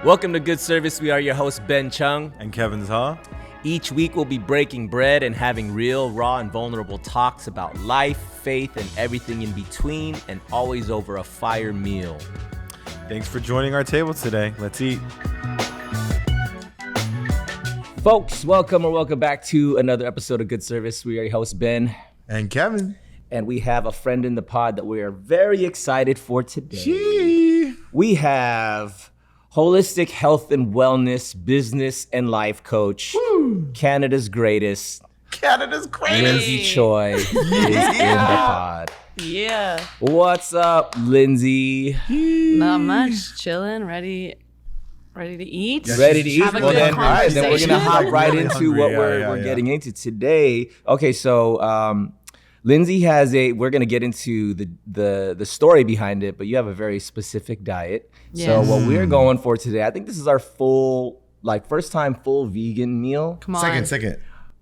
Welcome to Good Service. We are your hosts, Ben Chung. And Kevin's Huh? Each week we'll be breaking bread and having real, raw, and vulnerable talks about life, faith, and everything in between, and always over a fire meal. Thanks for joining our table today. Let's eat. Folks, welcome back to another episode of Good Service. We are your hosts, Ben. And Kevin. And we have a friend in the pod that we are very excited for today. Gee. We have holistic health and wellness, business and life coach, Canada's greatest, Lynsey Choi is in the pod. Yeah. What's up, Lynsey? Not much. Chilling, ready to eat. Yes, Ready to eat? Have a Well, good then, all right, then we're gonna hop right Really into hungry. what Yeah, we're getting into today. Okay, so Lynsey has we're gonna get into the story behind it, but you have a very specific diet. Yes. So what we're going for today, I think this is our first time full vegan meal. Come on. Second.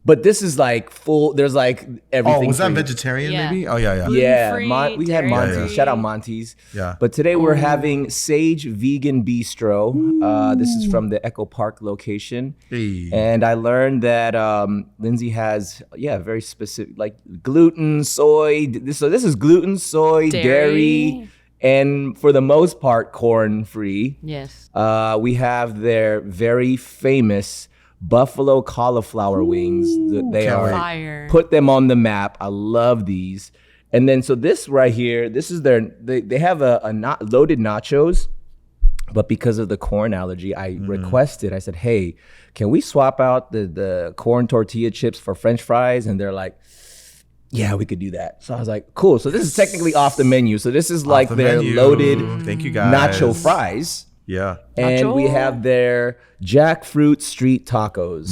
But this is like full. There's like everything. Oh, was that for you. vegetarian Yeah. maybe? Oh, yeah. Yeah, Gluten-free, we had Monty's. dairy-free. Shout out Monty's. Yeah. But today we're having Sage Vegan Bistro. This is from the Echo Park location. Hey. And I learned that Lynsey has, very specific, like gluten, soy. So this is gluten, soy, dairy, and for the most part, corn-free. Yes. We have their very famous buffalo cauliflower wings. They Can't are wait. Fire. put them on the map. I love these. And then so this right here, this is they have a not loaded nachos, but because of the corn allergy, I requested. I said, "Hey, can we swap out the corn tortilla chips for French fries?" And they're like, "Yeah, we could do that." So I was like, "Cool." So this is technically off the menu. So this is like the their menu. loaded Thank you, guys. nacho fries. Yeah. And we Nacho? have their jackfruit street tacos.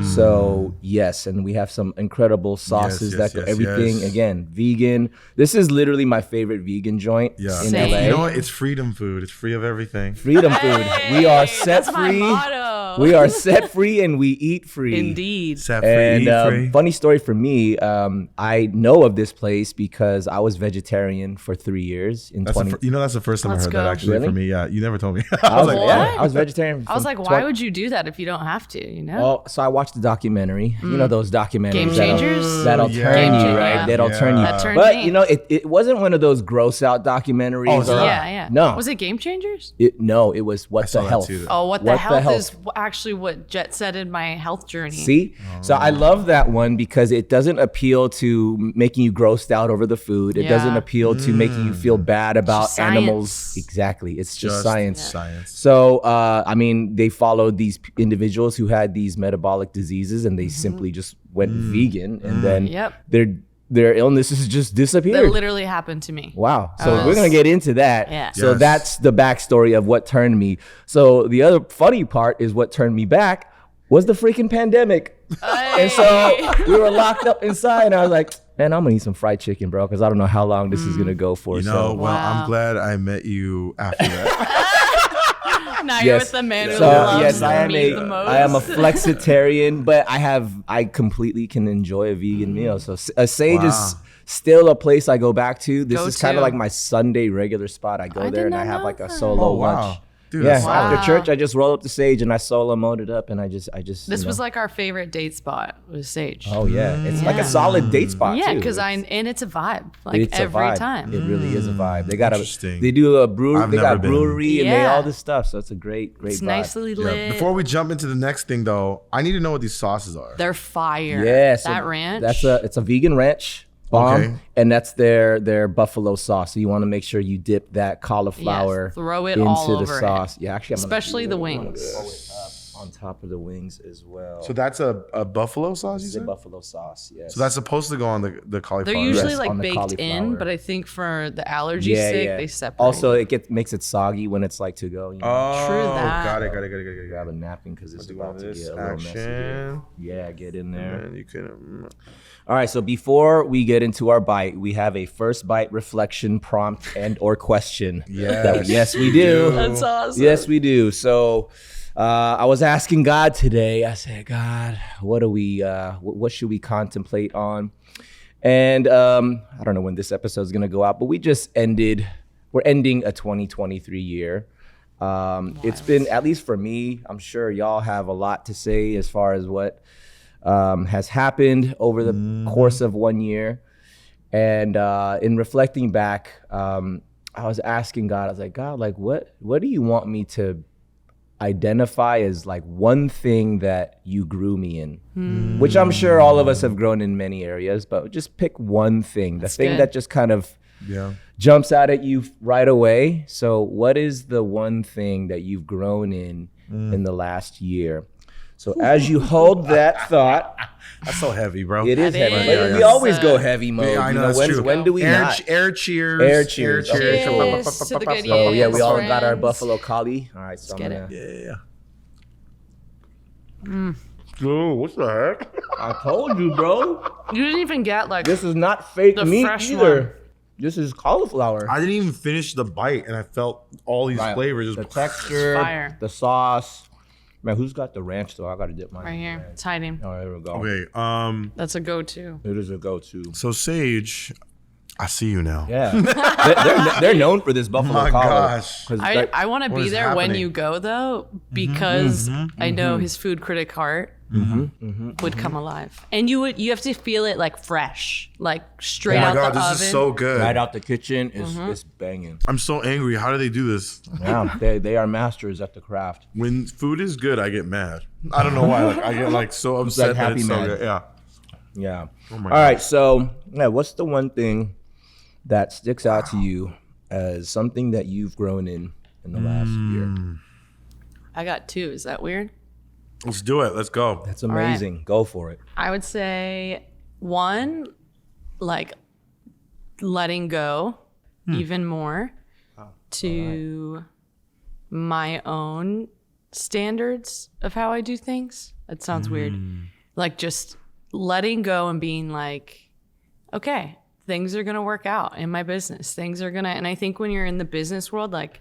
So yes, and we have some incredible sauces Yes, that go yes, everything yes. again vegan. This is literally my favorite vegan joint Yeah. in Same. LA. You know what? It's freedom food. It's free of everything. Freedom food. We are set That's my free. motto. We are set free and we eat free. Indeed. Set free, And eat free. funny story for me, I know of this place because I was vegetarian for 3 years in That's 20. that's the first time Let's I heard go. that actually Really? for me. Yeah. You never told me. I was like, What? yeah, I was vegetarian. I was from like, why would you do that if you don't have to, you know? Oh, so I watched the documentary. You know those documentaries Game Changers? that'll Yeah. turn Game you, Changer, right? yeah. That'll turn you. That turned But me. you know, it wasn't one of those gross out documentaries. Oh, it's not? yeah. No. Was it Game Changers? No, it was What saw the that Health. too. Oh, what the What the health health? is actually what jet setted my health journey. See? So I love that one because it doesn't appeal to making you grossed out over the food. It Yeah. doesn't appeal to making you feel bad about just animals. science. Exactly. It's just science. Science. So, they followed these individuals who had these metabolic diseases and they simply just went vegan and then Yep. their illnesses just disappeared. That literally happened to me. Wow. So was- we're going to get into that. Yeah. So Yes. that's the backstory of what turned me. So the other funny part is what turned me back was the freaking pandemic. And so we were locked up inside and I was like, man, I'm going to eat some fried chicken, bro, because I don't know how long this is going to go for. You know, so well, Wow. I'm glad I met you after that. Now you're with the man who So loves yes, I am meat the most. I am a flexitarian, but I completely can enjoy a vegan meal. So Sage is Wow. still a place I go back to. This Go is kind to. of like my Sunday regular spot. I go I there did and I not have know like a that. solo Oh, wow. lunch. Dude, Yeah, that's after Wow. church, I just roll up to Sage and I solo mode it up, and I just. This was like our favorite date spot was Sage. Oh yeah, it's like a Yeah. solid date spot. yeah, too. because it's a vibe like It's a every vibe. time. It really is a vibe. They got Interesting. they do a brewery. I've They never got been. brewery and they Yeah. all this stuff. So it's a great It's vibe. nicely Yeah. lit. Before we jump into the next thing, though, I need to know what these sauces are. They're fire. Yeah, so that ranch. it's a vegan ranch bomb, Okay. and that's their buffalo sauce. So you want to make sure you dip that cauliflower Yes, throw it into all the over it. sauce. Yeah, actually, Especially the wings. Throw it up on top of the wings as well. So that's a buffalo sauce, you it's a said? buffalo sauce. Yes. So that's supposed to go on the cauliflower. They're usually Yes, like on the baked in, cauliflower. but I think for the allergy sake, they separate. Also, it makes it soggy when it's like to go. You know? Oh, True that. Got it. Grab a napkin because it's Do about all to this get a little messy. Here. action. Yeah, get in there. And you can. All right, so before we get into our bite, we have a first bite reflection prompt and or question. Yes. Yes, we do. That's awesome. Yes, we do. So I was asking God today. I said, God, what should we contemplate on? And I don't know when this episode is going to go out, but we're ending a 2023 year. It's been, at least for me, I'm sure y'all have a lot to say as far as what has happened over the course of 1 year. And in reflecting back, I was asking God, I was like, God, like what do you want me to identify as like one thing that you grew me in? Which I'm sure all of us have grown in many areas, but just pick one thing, the thing that just kind of jumps out at you right away. So what is the one thing that you've grown in the last year? So as you hold that thought, That's so heavy, bro. it is heavy. is. We always go heavy mode. Yeah, I know, that's true. When do we not? Air cheers. Air cheers. Air cheers. Cheers to the good Oh yeah, we all friends. got our Buffalo Collie. All right, so get I'm gonna, Yeah. Dude, what the heck? I told you, bro. You didn't even get like This is not fake The meat fresh either. one. This is cauliflower. I didn't even finish the bite, and I felt all these flavors. The Just texture, fire. the sauce. Man, who's got the ranch though? I gotta dip mine. right here. It's hiding. Oh, there we go. Okay. That's a go-to. It is a go-to. So Sage, I see you now. Yeah, they're known for this buffalo My collar. gosh. 'Cause I want to be is there when happening? you go though, because I know his food critic heart would come alive, and you have to feel it like fresh, like straight Oh my out God, the this oven. is so good. right out the kitchen is banging. I'm so angry. How do they do this? Yeah, they are masters at the craft. When food is good, I get mad. I don't know why. Like I get like so upset that happy it's so mad. good. Yeah. Yeah. Oh my All right. So, yeah, what's the one thing that sticks out to you as something that you've grown in the last year? I got two. Is that weird? Let's do it. Let's go. That's amazing. Go for it. I would say one, like letting go even more to my own standards of how I do things. That sounds weird. Like just letting go and being like, okay, things are going to work out in my business. Things are going to, and I think when you're in the business world, like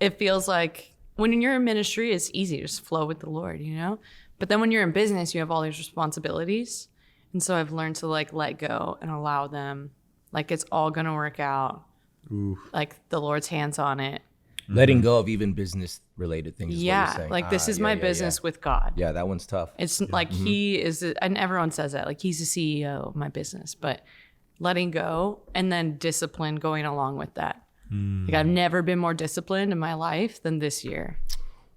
it feels like when you're in ministry, it's easy to just flow with the Lord, you know? But then when you're in business, you have all these responsibilities. And so I've learned to like let go and allow them, like it's all going to work out. Like the Lord's hands on it. Letting go of even business related things. Is what you're Yeah. saying. Like this is my business with God. Yeah, that one's tough. It's like he is, and everyone says that, like he's the CEO of my business, but letting go and then discipline going along with that. Like I've never been more disciplined in my life than this year.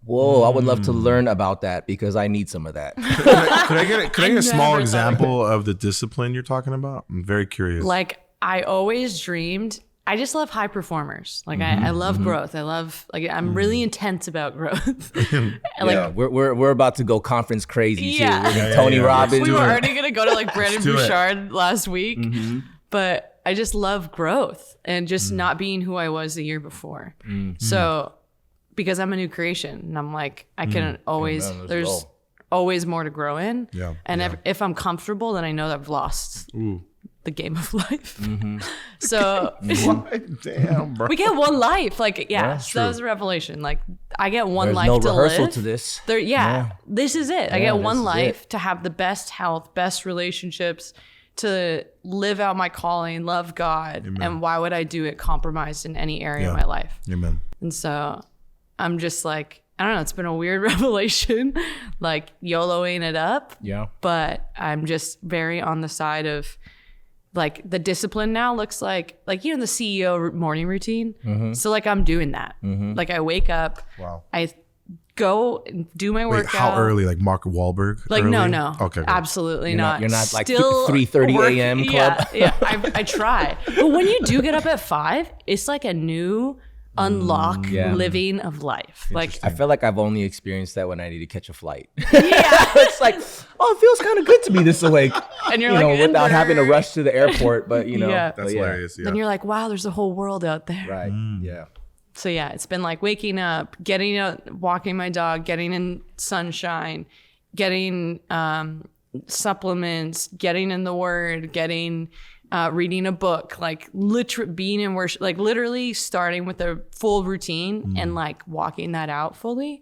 Whoa, I would love to learn about that because I need some of that. Could I get a small never example of the discipline you're talking about? I'm very curious. Like I always dreamed, I just love high performers. Like I love growth. I love, like I'm really intense about growth. And, like, Yeah, we're about to go conference crazy too. Yeah. We're Yeah, Tony yeah. Robbins. we were already gonna go to like Brandon do it. Bouchard last week, but I just love growth and just not being who I was the year before. So because I'm a new creation and I'm like, I can always, Amen. Let's there's go. always more to grow in. Yeah, And if I'm comfortable, then I know that I've lost the game of life. Mm-hmm. So Damn, bro. we get one life. Like, yeah, that's so that was a revelation. Like I get one There's life no to rehearsal live. to this. This is it. I Yeah, get this one is life it. to have the best health, best relationships, to live out my calling, love God. And why would I do it compromised in any area of my life? Amen. And so I'm just like, I don't know, it's been a weird revelation, like YOLOing it up. Yeah. But I'm just very on the side of like the discipline now looks like you know, the CEO morning routine. So like I'm doing that. Like I wake up, Wow. I go and do my Wait, workout. how early? Like Mark Wahlberg? Like early? no. Okay. Good. Absolutely You're not like Still 3:30 work- a.m. club? Yeah, I try. But when you do get up at 5, it's like a new unlock Yeah. living of life. Like I feel like I've only experienced that when I need to catch a flight. It's like, oh, it feels kind of good to be this awake. and you're You know, like without having to rush to the airport, but you know, Yeah. That's but yeah. hilarious. Yeah. then you're like, wow, there's a whole world out there. Right. Yeah. So yeah, it's been like waking up, getting out, walking my dog, getting in sunshine, getting supplements, getting in the Word, getting reading a book, like being in worship, like literally starting with a full routine and like walking that out fully,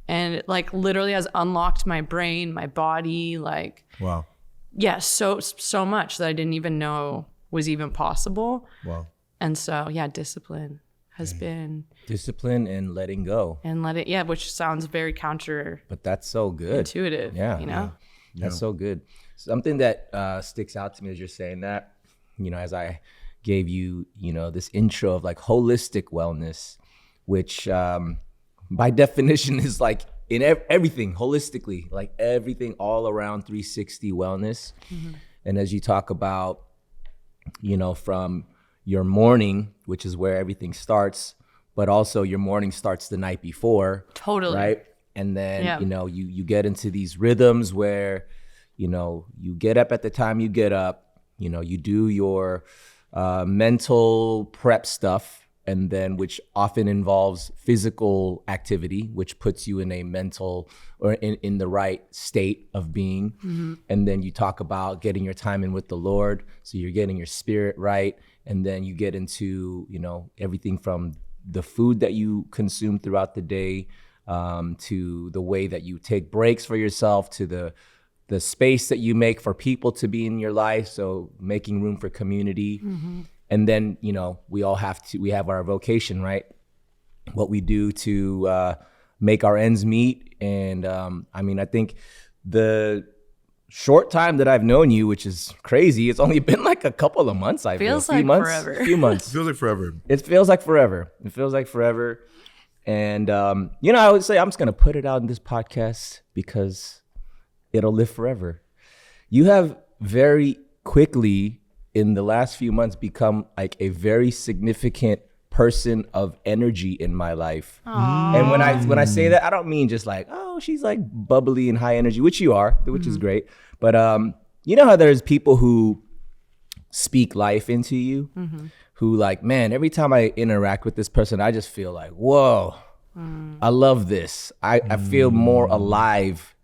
and it like literally has unlocked my brain, my body, like Wow. yeah, so much that I didn't even know was even possible. Wow. And so yeah, discipline has been discipline and letting go. And which sounds very counterintuitive. But that's so good. Yeah. You know? That's so good. Something that sticks out to me as you're saying that, you know, as I gave you, you know, this intro of like holistic wellness, which by definition is like in everything holistically, like everything all around 360 wellness. And as you talk about, you know, from your morning, which is where everything starts, but also your morning starts the night before. Totally. Right. And then, you know, you get into these rhythms where, you know, you get up at the time you get up, you know, you do your mental prep stuff, and then which often involves physical activity, which puts you in a mental or in the right state of being. And then you talk about getting your time in with the Lord. So you're getting your spirit right. And then you get into, you know, everything from the food that you consume throughout the day, to the way that you take breaks for yourself, to the space that you make for people to be in your life. So making room for community. And then, you know, we have our vocation, right? What we do to make our ends meet. And I mean, I think the short time that I've known you, which is crazy, it's only been like a couple of months. Feels like forever. A few months. Feels like forever. It feels like forever. It feels like forever. And, you know, I would say I'm just going to put it out in this podcast because it'll live forever. You have very quickly in the last few months become like a very significant person of energy in my life. Aww. And when I say that, I don't mean just like, oh, she's like bubbly and high energy, which you are, which is great. But you know how there's people who speak life into you, who like, man, every time I interact with this person, I just feel like, whoa, I love this. I feel more alive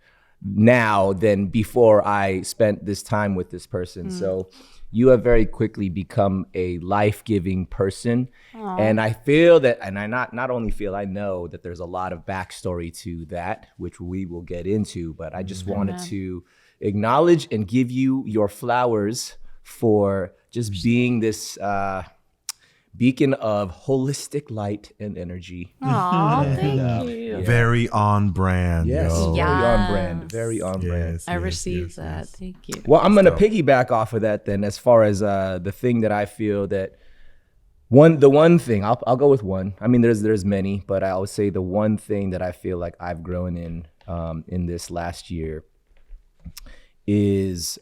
now than before I spent this time with this person. So you have very quickly become a life-giving person. Aww. And I feel that, and I not only feel, I know that there's a lot of backstory to that, which we will get into, but I just wanted to acknowledge and give you your flowers for just being this beacon of holistic light and energy. Aw, thank you. Very on brand. Yes, yo. very on brand. Very on brand. Yes, I yes, received yes, that. yes. Thank you. Well, I'm gonna piggyback off of that then, as far as the thing that I feel that the one thing I'll go with one. I mean, there's many, but I would say the one thing that I feel like I've grown in this last year is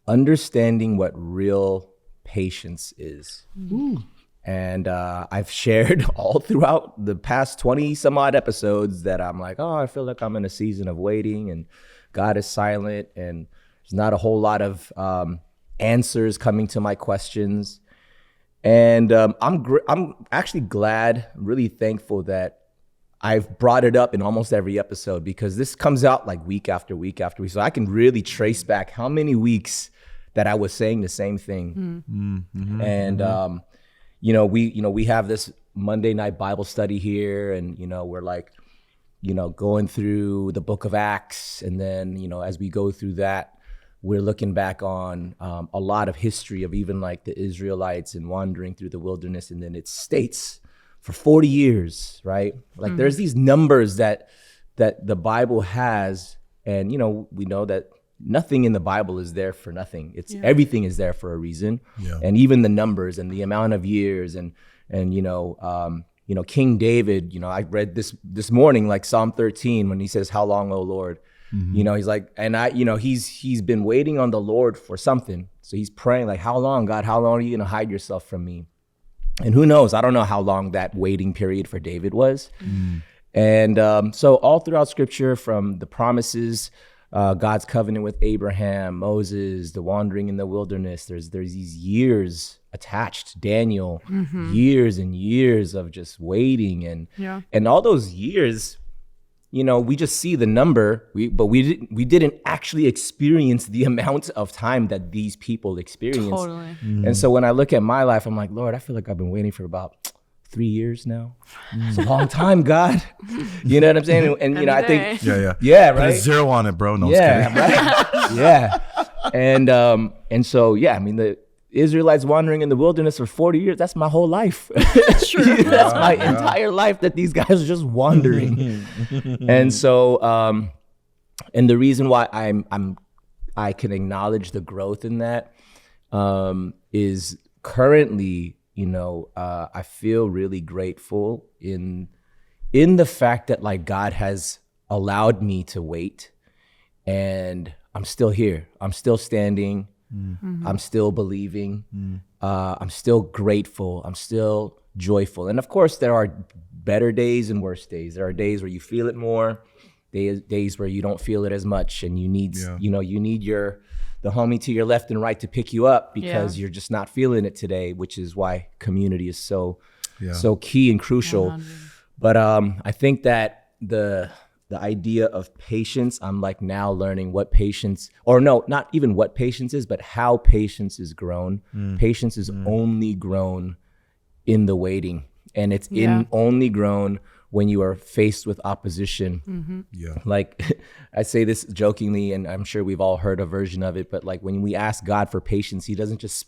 understanding what real patience is. And I've shared all throughout the past 20 some odd episodes that I'm like, oh, I feel like I'm in a season of waiting and God is silent and there's not a whole lot of answers coming to my questions. And I'm actually glad, really thankful that I've brought it up in almost every episode, because this comes out like week after week after week. So I can really trace back how many weeks that I was saying the same thing. And you know, we have this Monday night Bible study here, and you know, we're like, you know, going through the book of Acts, and then, you know, as we go through that, we're looking back on a lot of history of even like the Israelites and wandering through the wilderness, and then it states for 40 years, right? Like there's these numbers that the Bible has, and you know, we know that nothing in the Bible is there for nothing. It's everything is there for a reason. And even the numbers and the amount of years and you know, King David, you know, I read this morning, like Psalm 13, when he says, "How long, O Lord?" You know, he's like, and you know, he's been waiting on the Lord for something. So he's praying like, "How long, God? How long are you going to hide yourself from me?" And who knows? I don't know how long that waiting period for David was. And so all throughout scripture, from the promises, God's covenant with Abraham, Moses, the wandering in the wilderness, there's these years attached. Daniel, years and years of just waiting, and all those years, you know, we just see the number, but we didn't actually experience the amount of time that these people experienced. Totally. And so when I look at my life, I'm like, Lord, I feel like I've been waiting for about 3 years now. It's a long time, God. You know what I'm saying? And you know, I think, yeah, right. Put a zero on it, bro. No, right. Yeah. And so, yeah, I mean, Israelites wandering in the wilderness for 40 years, that's my whole life. True. That's my entire life that these guys are just wandering. And so, and the reason why I can acknowledge the growth in that is currently, I feel really grateful in the fact that like God has allowed me to wait, and I'm still here. I'm still standing. I'm still believing. I'm still grateful. I'm still joyful. And of course, there are better days and worse days. There are days where you feel it more, days where you don't feel it as much, and you need, you need the homie to your left and right to pick you up because you're just not feeling it today, which is why community is so key and crucial. 100. But I think that the idea of patience, I'm like now learning what patience, or no, not even what patience is, but how patience is grown. Patience is only grown in the waiting, and it's only grown when you are faced with opposition. Like I say this jokingly, and I'm sure we've all heard a version of it, but like when we ask God for patience, he doesn't just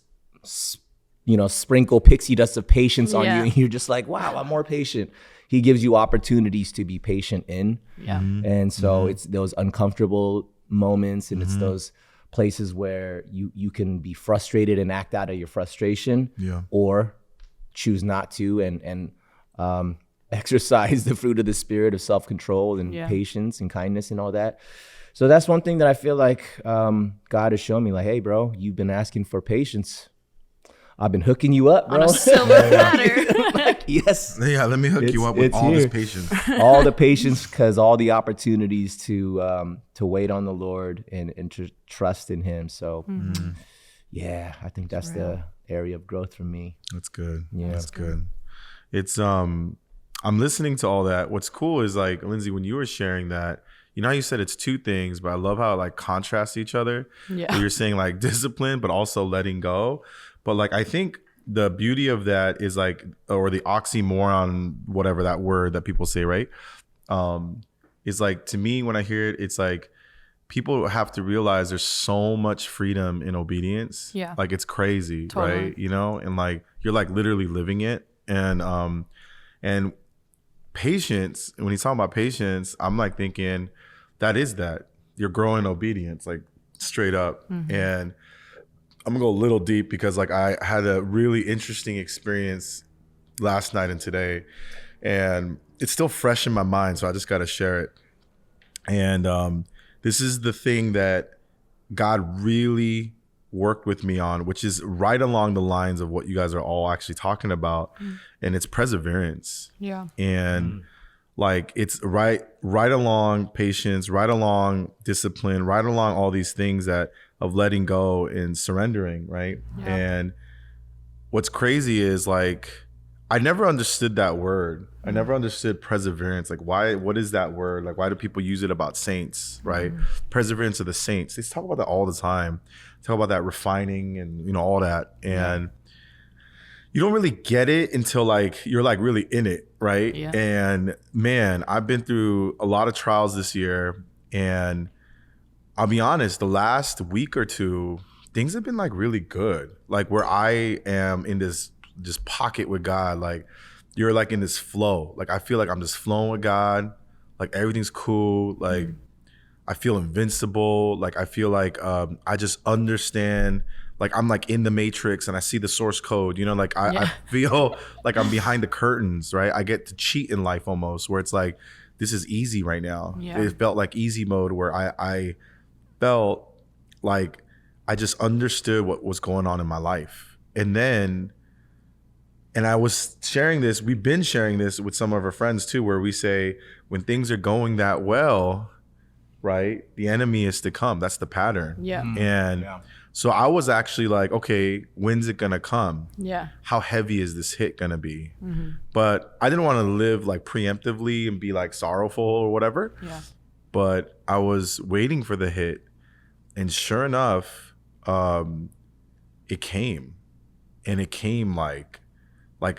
sprinkle pixie dust of patience on you, and you're just like, wow, I'm more patient. He gives you opportunities to be patient in. And so it's those uncomfortable moments, and it's those places where you can be frustrated and act out of your frustration, or choose not to and exercise the fruit of the spirit of self-control and patience and kindness and all that. So that's one thing that I feel like God has shown me, like, hey, bro, you've been asking for patience. I've been hooking you up, bro. On a silver platter. Like, yes. Yeah, let me hook you up with all this patience. All the patience, because all the opportunities to wait on the Lord and to trust in him. So yeah, I think that's the area of growth for me. That's good. Yeah. That's good. It's I'm listening to all that. What's cool is like, Lynsey, when you were sharing that, how you said it's two things, but I love how it like contrasts each other. Yeah. You're saying like discipline, but also letting go. But like, I think the beauty of that is like, or the oxymoron, whatever that word that people say, right? Is like, to me, when I hear it, it's like people have to realize there's so much freedom in obedience. Yeah. Like it's crazy, totally. Right? And like, you're like literally living it. And patience, when he's talking about patience, I'm like thinking that you're growing obedience, like straight up. And I'm gonna go a little deep because like I had a really interesting experience last night and today, and it's still fresh in my mind, so I just gotta share it. And this is the thing that God really worked with me on, which is right along the lines of what you guys are all actually talking about, and it's perseverance. Yeah. And like it's right along patience, right along discipline, right along all these things of letting go and surrendering, right? Yeah. And what's crazy is like I never understood that word. I never understood perseverance. Like what is that word? Like why do people use it about saints, right? Perseverance of the saints. They talk about that all the time. They talk about that refining and all that. And you don't really get it until like you're like really in it, right? Yeah. And man, I've been through a lot of trials this year, and I'll be honest, the last week or two, things have been like really good. Like where I am in this just pocket with God, like you're like in this flow. Like I feel like I'm just flowing with God. Like everything's cool. Like I feel invincible. Like I feel like I just understand. Like I'm like in the matrix and I see the source code, like I feel like I'm behind the curtains, right? I get to cheat in life almost, where it's like, this is easy right now. Yeah. It felt like easy mode where I felt like I just understood what was going on in my life. And I was sharing this, we've been sharing this with some of our friends too, where we say when things are going that well, right, the enemy is to come. That's the pattern. Yeah. And so I was actually like, okay, when's it gonna come? Yeah. How heavy is this hit gonna be? But I didn't want to live like preemptively and be like sorrowful or whatever. Yeah. But I was waiting for the hit, and sure enough, it came, and it came like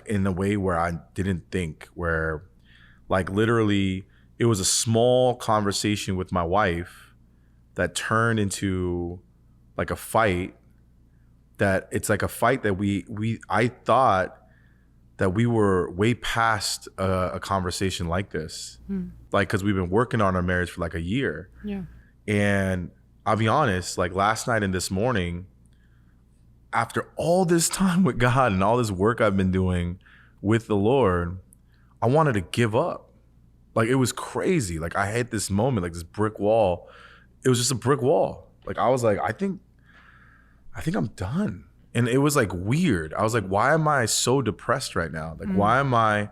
in a way where I didn't think. Where, like literally, it was a small conversation with my wife that turned into like a fight, that it's like a fight that I thought that we were way past a conversation like this. Like, cause we've been working on our marriage for like a year. Yeah. And I'll be honest, like last night and this morning, after all this time with God and all this work I've been doing with the Lord, I wanted to give up. Like, it was crazy. Like, I hit this moment, like this brick wall. It was just a brick wall. Like, I was like, I think I'm done. And it was like weird. I was like, why am I so depressed right now? Like, why am I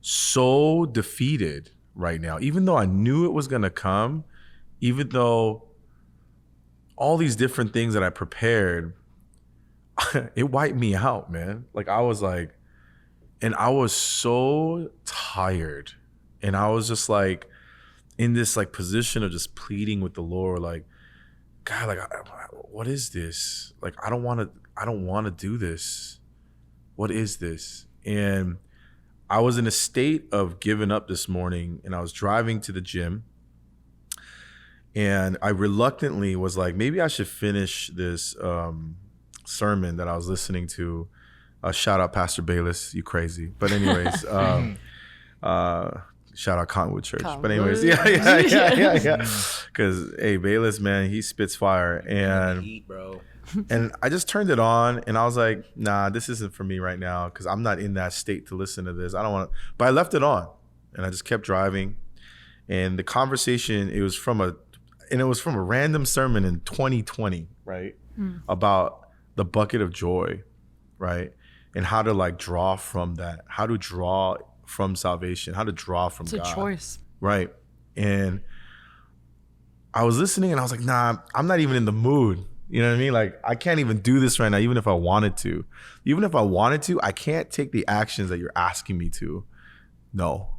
so defeated right now? Even though I knew it was gonna come, even though all these different things that I prepared, it wiped me out, man. Like, I was like, and I was so tired. And I was just like in this like position of just pleading with the Lord, like, God, like, what is this? Like, I don't want to do this. What is this? And I was in a state of giving up this morning, and I was driving to the gym, and I reluctantly was like, maybe I should finish this sermon that I was listening to. Shout out Pastor Bayless, you crazy. But anyways, shout out Cottonwood Church. But anyways, yeah. Because hey, Bayless, man, he spits fire, and Heat, bro. and I just turned it on, and I was like, nah, this isn't for me right now, because I'm not in that state to listen to this. I don't want to. But I left it on, and I just kept driving, and the conversation it was from a random sermon in 2020, right, about the bucket of joy, right, and how to like draw from that, how to draw from salvation, how to draw from God. It's a choice. Right. And I was listening and I was like, nah, I'm not even in the mood. You know what I mean? Like, I can't even do this right now, even if I wanted to. Even if I wanted to, I can't take the actions that you're asking me to. No.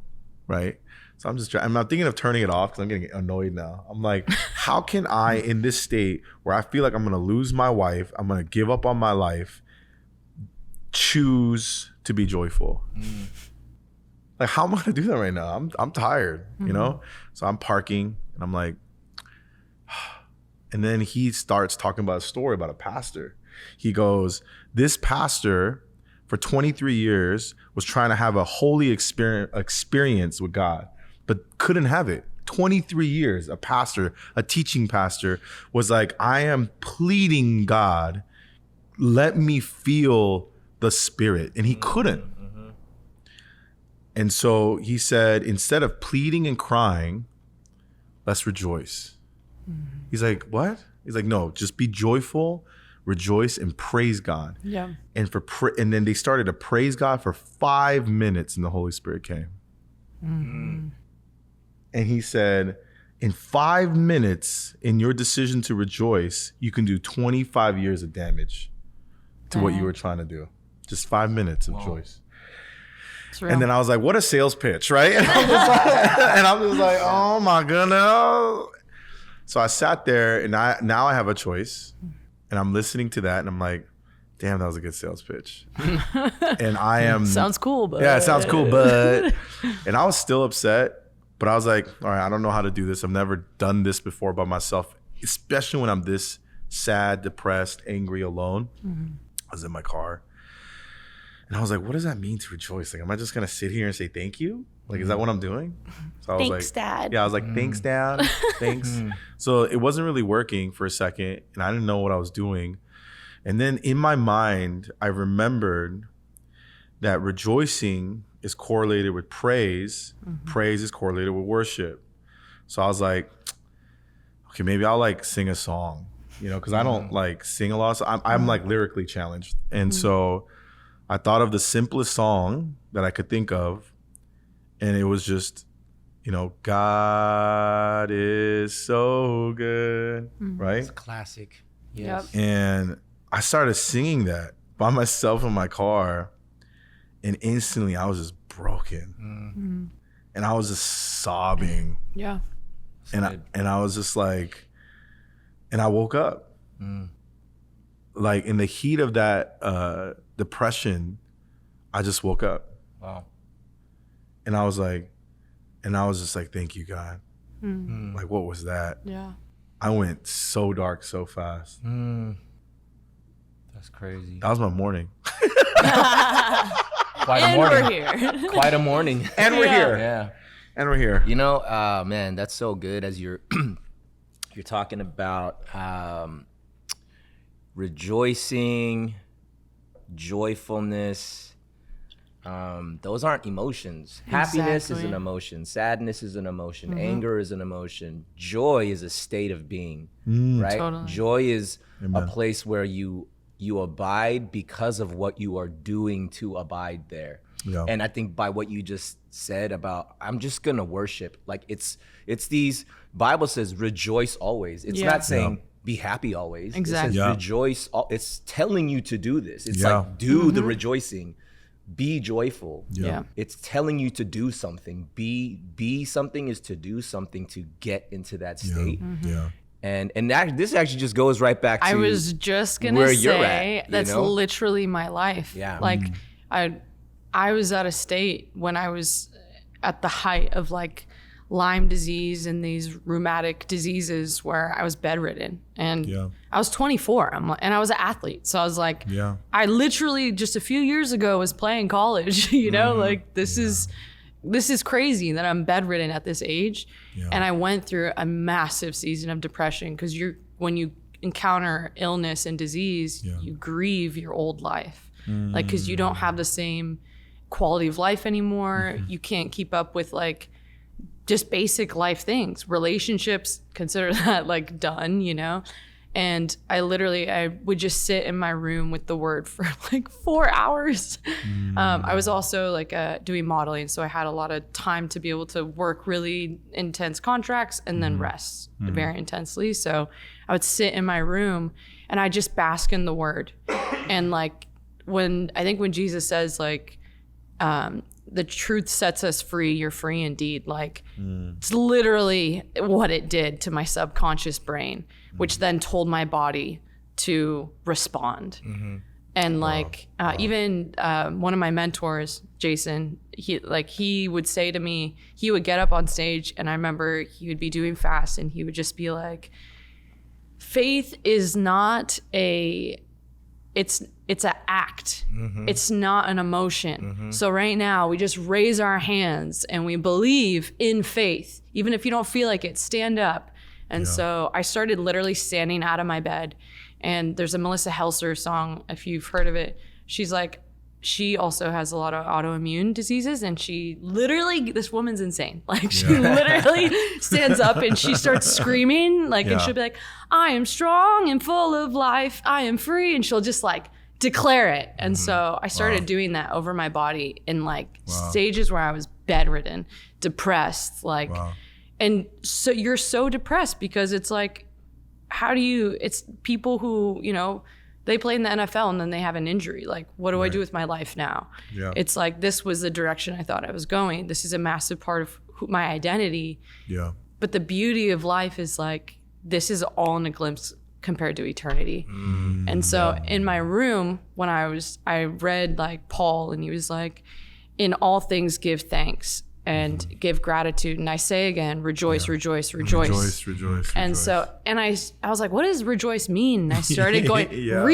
Right. So I'm thinking of turning it off because I'm getting annoyed now. I'm like, how can I, in this state where I feel like I'm going to lose my wife, I'm going to give up on my life, choose to be joyful? Like, how am I gonna do that right now? I'm tired, you know? So I'm parking and I'm like, and then he starts talking about a story about a pastor. He goes, this pastor for 23 years was trying to have a holy experience with God, but couldn't have it. 23 years, a pastor, a teaching pastor, was like, I am pleading God, let me feel the Spirit. And he couldn't. And so he said, instead of pleading and crying, let's rejoice. He's like, what? He's like, no, just be joyful, rejoice, and praise God. Yeah. And and then they started to praise God for 5 minutes, and the Holy Spirit came. And he said, in 5 minutes, in your decision to rejoice, you can do 25 years of damage to what you were trying to do. Just 5 minutes of choice. And then I was like, what a sales pitch, right? And I'm just like, oh my goodness. So I sat there, and now I have a choice, and I'm listening to that, and I'm like, damn, that was a good sales pitch. And I am Sounds cool, but yeah, it sounds cool, but and I was still upset, but I was like, all right, I don't know how to do this. I've never done this before by myself, especially when I'm this sad, depressed, angry, alone. I was in my car. And I was like, what does that mean to rejoice? Like, am I just going to sit here and say thank you? Like, is that what I'm doing? So I was Thanks, like, Dad. Yeah, I was like, thanks, Dad. Thanks. So it wasn't really working for a second, and I didn't know what I was doing. And then in my mind, I remembered that rejoicing is correlated with praise. Praise is correlated with worship. So I was like, okay, maybe I'll like sing a song, you know, because I don't like sing a lot. So I'm like lyrically challenged. And so I thought of the simplest song that I could think of, and it was just, you know, God is so good, right? It's a classic. Yes. And I started singing that by myself in my car, and instantly I was just broken, and I was just sobbing. Yeah. And I was just like, and I woke up, like in the heat of that depression, I just woke up. Wow. And I was just like, thank you, God. Like, what was that? Yeah. I went so dark so fast. That's crazy. That was my morning. Quite And a morning. we're here. Quite a morning. And we're here. Yeah. And we're here. You know, man, that's so good as you're you're talking about rejoicing, joyfulness. Those aren't emotions. Happiness is an Exactly. emotion. Sadness is an emotion. Anger is an emotion. Joy is a state of being, right? Totally. Joy is Amen. a place where you abide because of what you are doing to abide there. Yeah. And I think by what you just said about, I'm just gonna worship. Like it's these, Bible says rejoice always. It's Yeah. not saying be happy always. Exactly. It says Yeah. rejoice. It's telling you to do this. It's Yeah. like do the rejoicing, be joyful. Yeah. It's telling you to do something. Be something is to do something to get into that state. Yeah. And that this actually just goes right back to I was just gonna where say you're at, you that's know? literally my life. Yeah. Like I was at a state when I was at the height of like Lyme disease and these rheumatic diseases where I was bedridden, and Yeah. I was 24. And I was an athlete, so I was like, Yeah. I literally just a few years ago was playing college. You know, like this is crazy that I'm bedridden at this age. Yeah. And I went through a massive season of depression because when you encounter illness and disease, Yeah. you grieve your old life, like because you don't have the same quality of life anymore. You can't keep up with like just basic life things, relationships, consider that like done, you know? And I would just sit in my room with the word for like 4 hours. I was also like doing modeling, so I had a lot of time to be able to work really intense contracts and then rest very intensely. So I would sit in my room and I just bask in the word. And like when Jesus says like, the truth sets us free, you're free indeed. Like it's literally what it did to my subconscious brain, which then told my body to respond. And like even one of my mentors, Jason, he would say to me, he would get up on stage, and I remember he would be doing fast, and he would just be like, faith is not it's an act. It's not an emotion. So right now we just raise our hands and we believe in faith. Even if you don't feel like it, stand up. And so I started literally standing out of my bed. And there's a Melissa Helser song, if you've heard of it. She's like, she also has a lot of autoimmune diseases, and she literally, this woman's insane. Like she literally stands up and she starts screaming, like, and she'll be like, I am strong and full of life. I am free. And she'll just like declare it. And so I started doing that over my body in like stages where I was bedridden, depressed, like, and so you're so depressed because it's like, it's people who, you know, they play in the NFL and then they have an injury. Like, what do I do with my life now? Yeah. It's like, this was the direction I thought I was going. This is a massive part of my identity. Yeah. But the beauty of life is like, this is all in a glimpse compared to eternity. And so in my room, when I read like Paul, and he was like, in all things give thanks and give gratitude. And I say again, rejoice, rejoice, rejoice. Rejoice, rejoice. And so, and I was like, what does rejoice mean? And I started going, Yeah.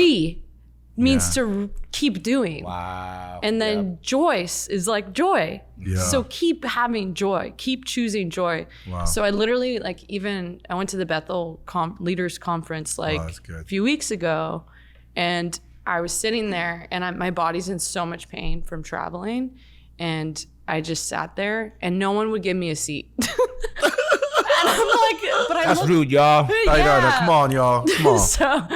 Means to keep doing. wow. And then Joyce is like joy. Yeah. So keep having joy, keep choosing joy. Wow. So I literally I went to the Bethel Leaders Conference like that's good. a few weeks ago, and I was sitting there and my body's in so much pain from traveling, and I just sat there and no one would give me a seat. And I'm like, but I That's look, rude, y'all. yeah. Come on, y'all. Come on. So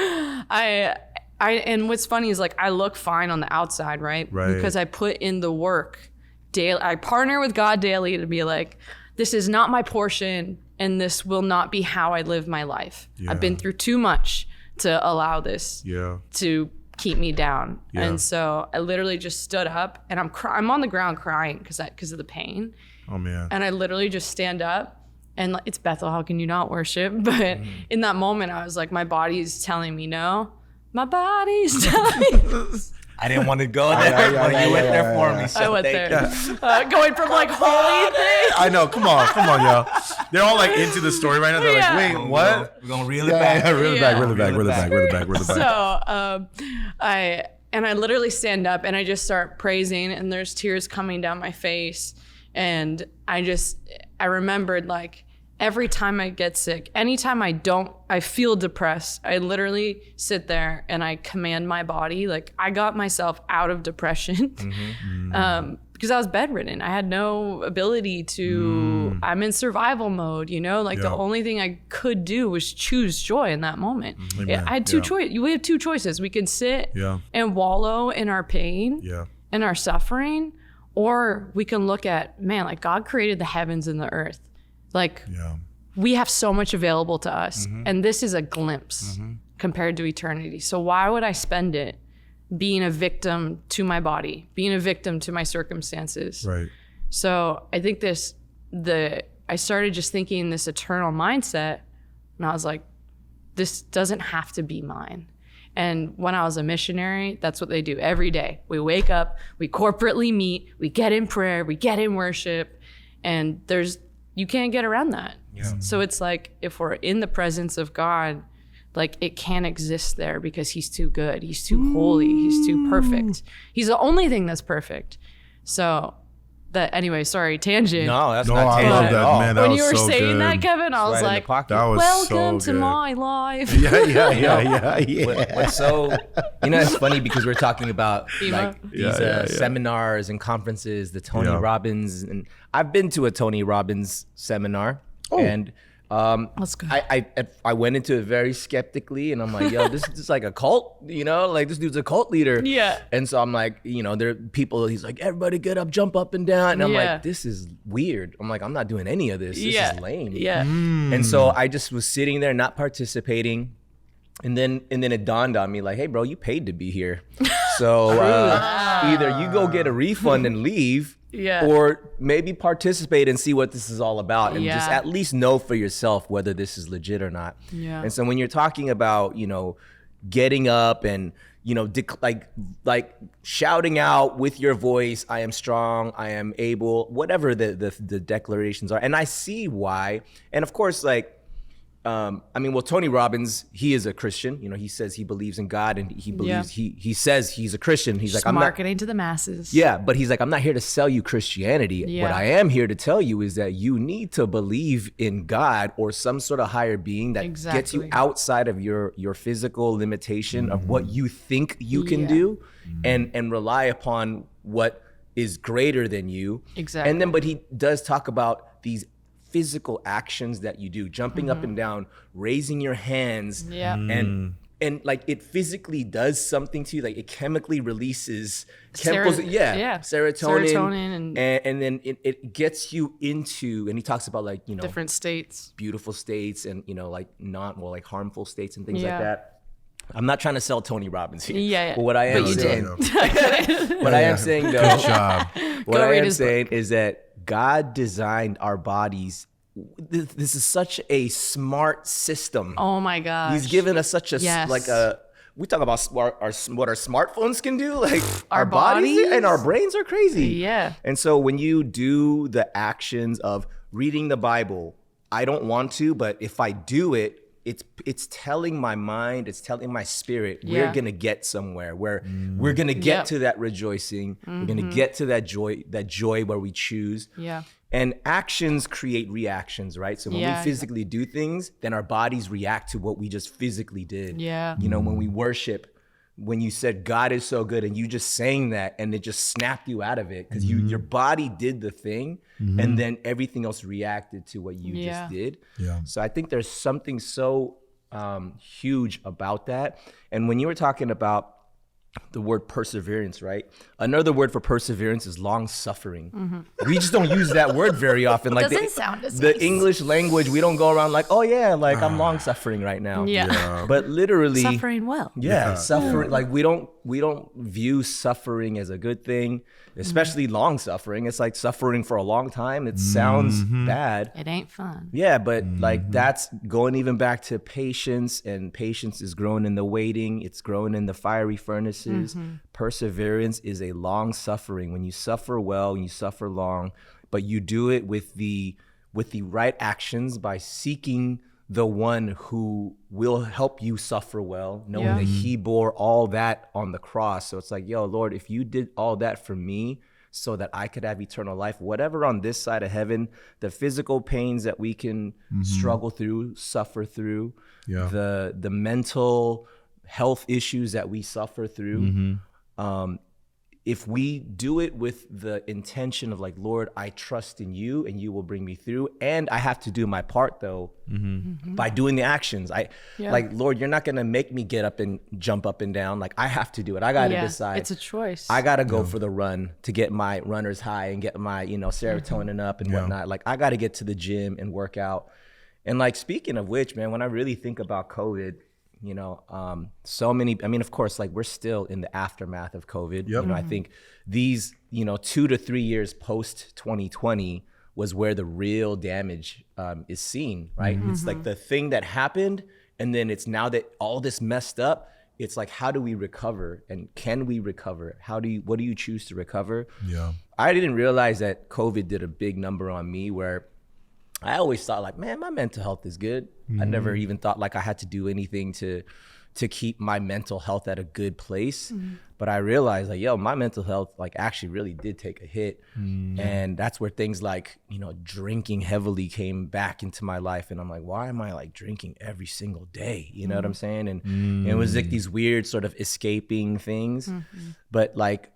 and what's funny is like I look fine on the outside, right? Right. Because I put in the work daily. I partner with God daily to be like, this is not my portion, and this will not be how I live my life. Yeah. I've been through too much to allow this to keep me down. Yeah. And so I literally just stood up, and I'm on the ground crying because of the pain. Oh man. And I literally just stand up, and it's Bethel, how can you not worship? But in that moment, I was like, my body's telling me no. My body's telling me. I didn't want to go there, but you went there for me. So I went thank there. you. Going from like holy thing. I know. Come on, y'all. They're all like into the story right now. They're like, wait, what? We're gonna reel it back. Reel it back. So I literally stand up and I just start praising, and there's tears coming down my face. And I remembered, like, every time I get sick, anytime I feel depressed, I literally sit there and I command my body. Like, I got myself out of depression because I was bedridden. I had no ability to, I'm in survival mode, you know? Like, the only thing I could do was choose joy in that moment. I had two choices. We have two choices. We could sit and wallow in our pain and our suffering, or we can look at, man, like, God created the heavens and the earth. Like, we have so much available to us, and this is a glimpse compared to eternity. So why would I spend it being a victim to my body, being a victim to my circumstances? Right. So I think I started just thinking this eternal mindset, and I was like, this doesn't have to be mine. And when I was a missionary, that's what they do every day. We wake up, we corporately meet, we get in prayer, we get in worship, and you can't get around that. So it's like, if we're in the presence of God, like, it can't exist there because he's too good. He's too holy. He's too perfect. He's the only thing that's perfect. So anyway, sorry, tangent. No, that's No, not I tangent love at that, all. man. That When was you were so saying good. that, Kevin, I was Right in the like, pocket. That was welcome so to good. my life. What's so, it's funny because we're talking about like these seminars and conferences, the Tony Robbins, and I've been to a Tony Robbins seminar, and That's good. I went into it very skeptically, and I'm like, yo, this is like a cult, like this dude's a cult leader. Yeah. And so I'm like, there are people, he's like, everybody get up, jump up and down. And I'm like, this is weird. I'm like, I'm not doing any of this. This is lame. Yeah. And so I just was sitting there not participating. And then it dawned on me, like, hey, bro, you paid to be here. So either you go get a refund and leave, or maybe participate and see what this is all about, and just at least know for yourself whether this is legit or not. Yeah. And so when you're talking about, getting up and, like shouting out with your voice, I am strong, I am able, whatever the declarations are. And I see why. And of course, like, Tony Robbins, he is a Christian. He says he believes in God, and he believes he says he's a Christian. He's Just like, marketing to the masses. Yeah, but he's like, I'm not here to sell you Christianity. Yeah. What I am here to tell you is that you need to believe in God or some sort of higher being that gets you outside of your physical limitation of what you think you can do, and rely upon what is greater than you. Exactly. And then, but he does talk about these physical actions that you do, jumping up and down, raising your hands, and like it physically does something to you, like it chemically releases chemicals, serotonin, and then it gets you into, and he talks about like, different states, beautiful states, and like like harmful states and things like that. I'm not trying to sell Tony Robbins here. But what I am saying, what I am saying though, Good job. What I am saying is that God designed our bodies. This is such a smart system. Oh my gosh. He's given us such a we talk about what our smartphones can do, like our bodies and our brains are crazy. Yeah. And so when you do the actions of reading the Bible, I don't want to, but if I do it, it's telling my mind, it's telling my spirit, we're gonna get somewhere where we're gonna get to that rejoicing, we're gonna get to that joy where we choose. Yeah. And actions create reactions, right? So when we physically do things, then our bodies react to what we just physically did. Yeah. When we worship, when you said God is so good and you just saying that and it just snapped you out of it because your body did the thing and then everything else reacted to what you just did. Yeah. So I think there's something so huge about that. And when you were talking about the word perseverance, right? Another word for perseverance is long suffering. We just don't use that word very often. Like doesn't sound as the nice. English language, we don't go around like, oh yeah, like I'm long suffering right now. Yeah. But literally Suffering well. Suffering, like we don't view suffering as a good thing, especially long suffering. It's like suffering for a long time. It sounds bad. It ain't fun. Yeah, but like that's going even back to patience, and patience is growing in the waiting. It's growing in the fiery furnaces. Perseverance is a long suffering. When you suffer well, and you suffer long, but you do it with the with the right actions, by seeking the one who will help you suffer well, knowing that he bore all that on the cross. So it's like, yo, Lord, if you did all that for me so that I could have eternal life, whatever on this side of heaven, the physical pains that we can struggle through, suffer through, the mental health issues that we suffer through, if we do it with the intention of like, Lord, I trust in you and you will bring me through. And I have to do my part though, by doing the actions. Like, Lord, you're not going to make me get up and jump up and down. Like I have to do it. I got to decide. It's a choice. I got to go for the run to get my runner's high and get my, serotonin up and whatnot. Like I got to get to the gym and work out. And like, speaking of which, man, when I really think about COVID, so many, I mean, of course, like we're still in the aftermath of COVID. I think these, 2 to 3 years post 2020 was where the real damage is seen, right? It's like the thing that happened. And then it's now that all this messed up, it's like, how do we recover? And can we recover? What do you choose to recover? Yeah. I didn't realize that COVID did a big number on me where I always thought like, man, my mental health is good. I never even thought like I had to do anything to keep my mental health at a good place. But I realized like, yo, my mental health like actually really did take a hit. And that's where things like, drinking heavily came back into my life. And I'm like, why am I like drinking every single day? You know what I'm saying? And it was like these weird sort of escaping things. But like,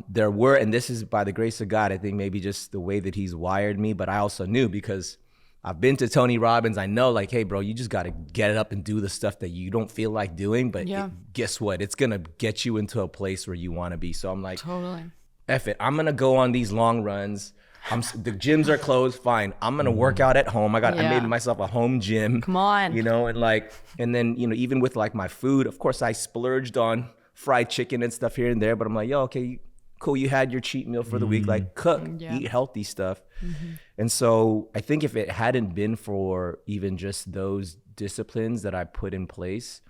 there were, and this is by the grace of God, I think maybe just the way that he's wired me, but I also knew because I've been to Tony Robbins. I know like, hey bro, you just got to get it up and do the stuff that you don't feel like doing, but guess what? It's going to get you into a place where you want to be. So I'm like, totally. F it. I'm going to go on these long runs. The gyms are closed. Fine. I'm going to work out at home. I made myself a home gym. Come on. And then, even with like my food, of course I splurged on fried chicken and stuff here and there, but I'm like, yo, okay, cool. You had your cheat meal for the week, like cook, eat healthy stuff. And so I think if it hadn't been for even just those disciplines that I put in place,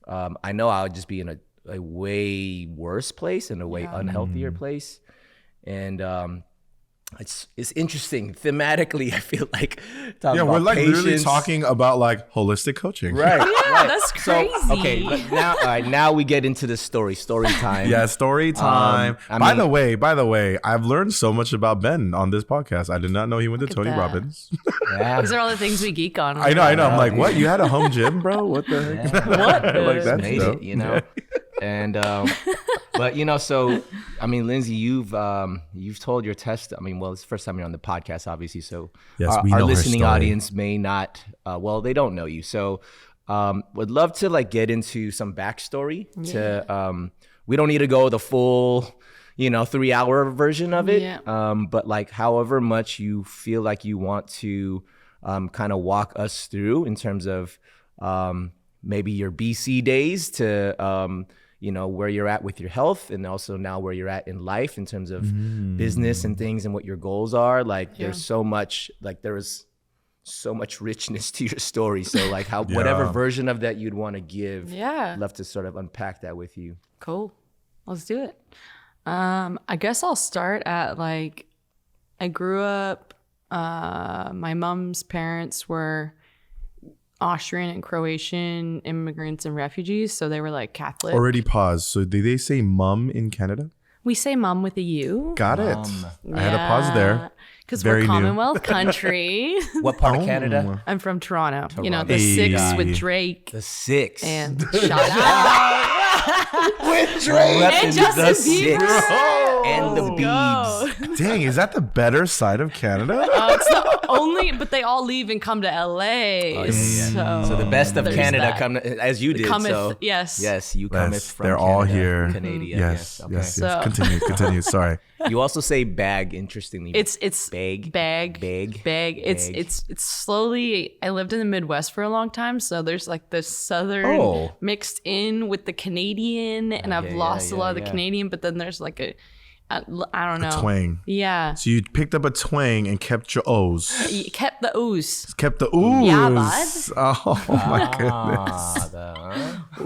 I know I would just be in a way worse place and a way unhealthier place. And it's interesting thematically. I feel like we're like patience. Literally talking about like holistic coaching, right? Yeah, that's crazy. So, okay, but now we get into the story time. Yeah, story time. By the way, I've learned so much about Ben on this podcast. I did not know he went to Tony Robbins. These are all the things we geek on. I know. I'm like, what? You had a home gym, bro? What the heck? What? Like that's made dope. it, And but so I mean, Lynsey, you've told your test. I mean, well, it's the first time you're on the podcast, obviously. So yes, our listening audience may not. They don't know you. So would love to like get into some backstory. We don't need to go the full 3-hour version of it. But like however much you feel like you want to kind of walk us through in terms of maybe your BC days to where you're at with your health, and also now where you're at in life in terms of business and things and what your goals are. Like there's so much, like there is so much richness to your story. So like whatever version of that you'd want to give, I'd love to sort of unpack that with you. Cool. Let's do it. I guess I'll start at like, I grew up, my mom's parents were Austrian and Croatian immigrants and refugees, so they were like Catholic. Already paused. So did they say mum in Canada? We say mum with a U. Got it. I had a pause there. Because we're Commonwealth country. What part of Canada? I'm from Toronto. The 6 with Drake. The 6. And shout out. With Drake. And Justin Bieber. And the Biebs. Dang, is that the better side of Canada? It's the only, but they all leave and come to LA. So the best of Canada come as you did. Yes, you cometh from they're Canada, all here. Canadian. Yes. Okay. Yes. Continue. Sorry. You also say bag. Interestingly, it's bag. It's slowly. I lived in the Midwest for a long time, so there's like the Southern mixed in with the Canadian, and I've lost a lot of the Canadian. But then there's like I don't know. A twang. Yeah. So you picked up a twang and kept your O's. You kept the O's. Kept the O's. Yeah, bud. Oh my goodness.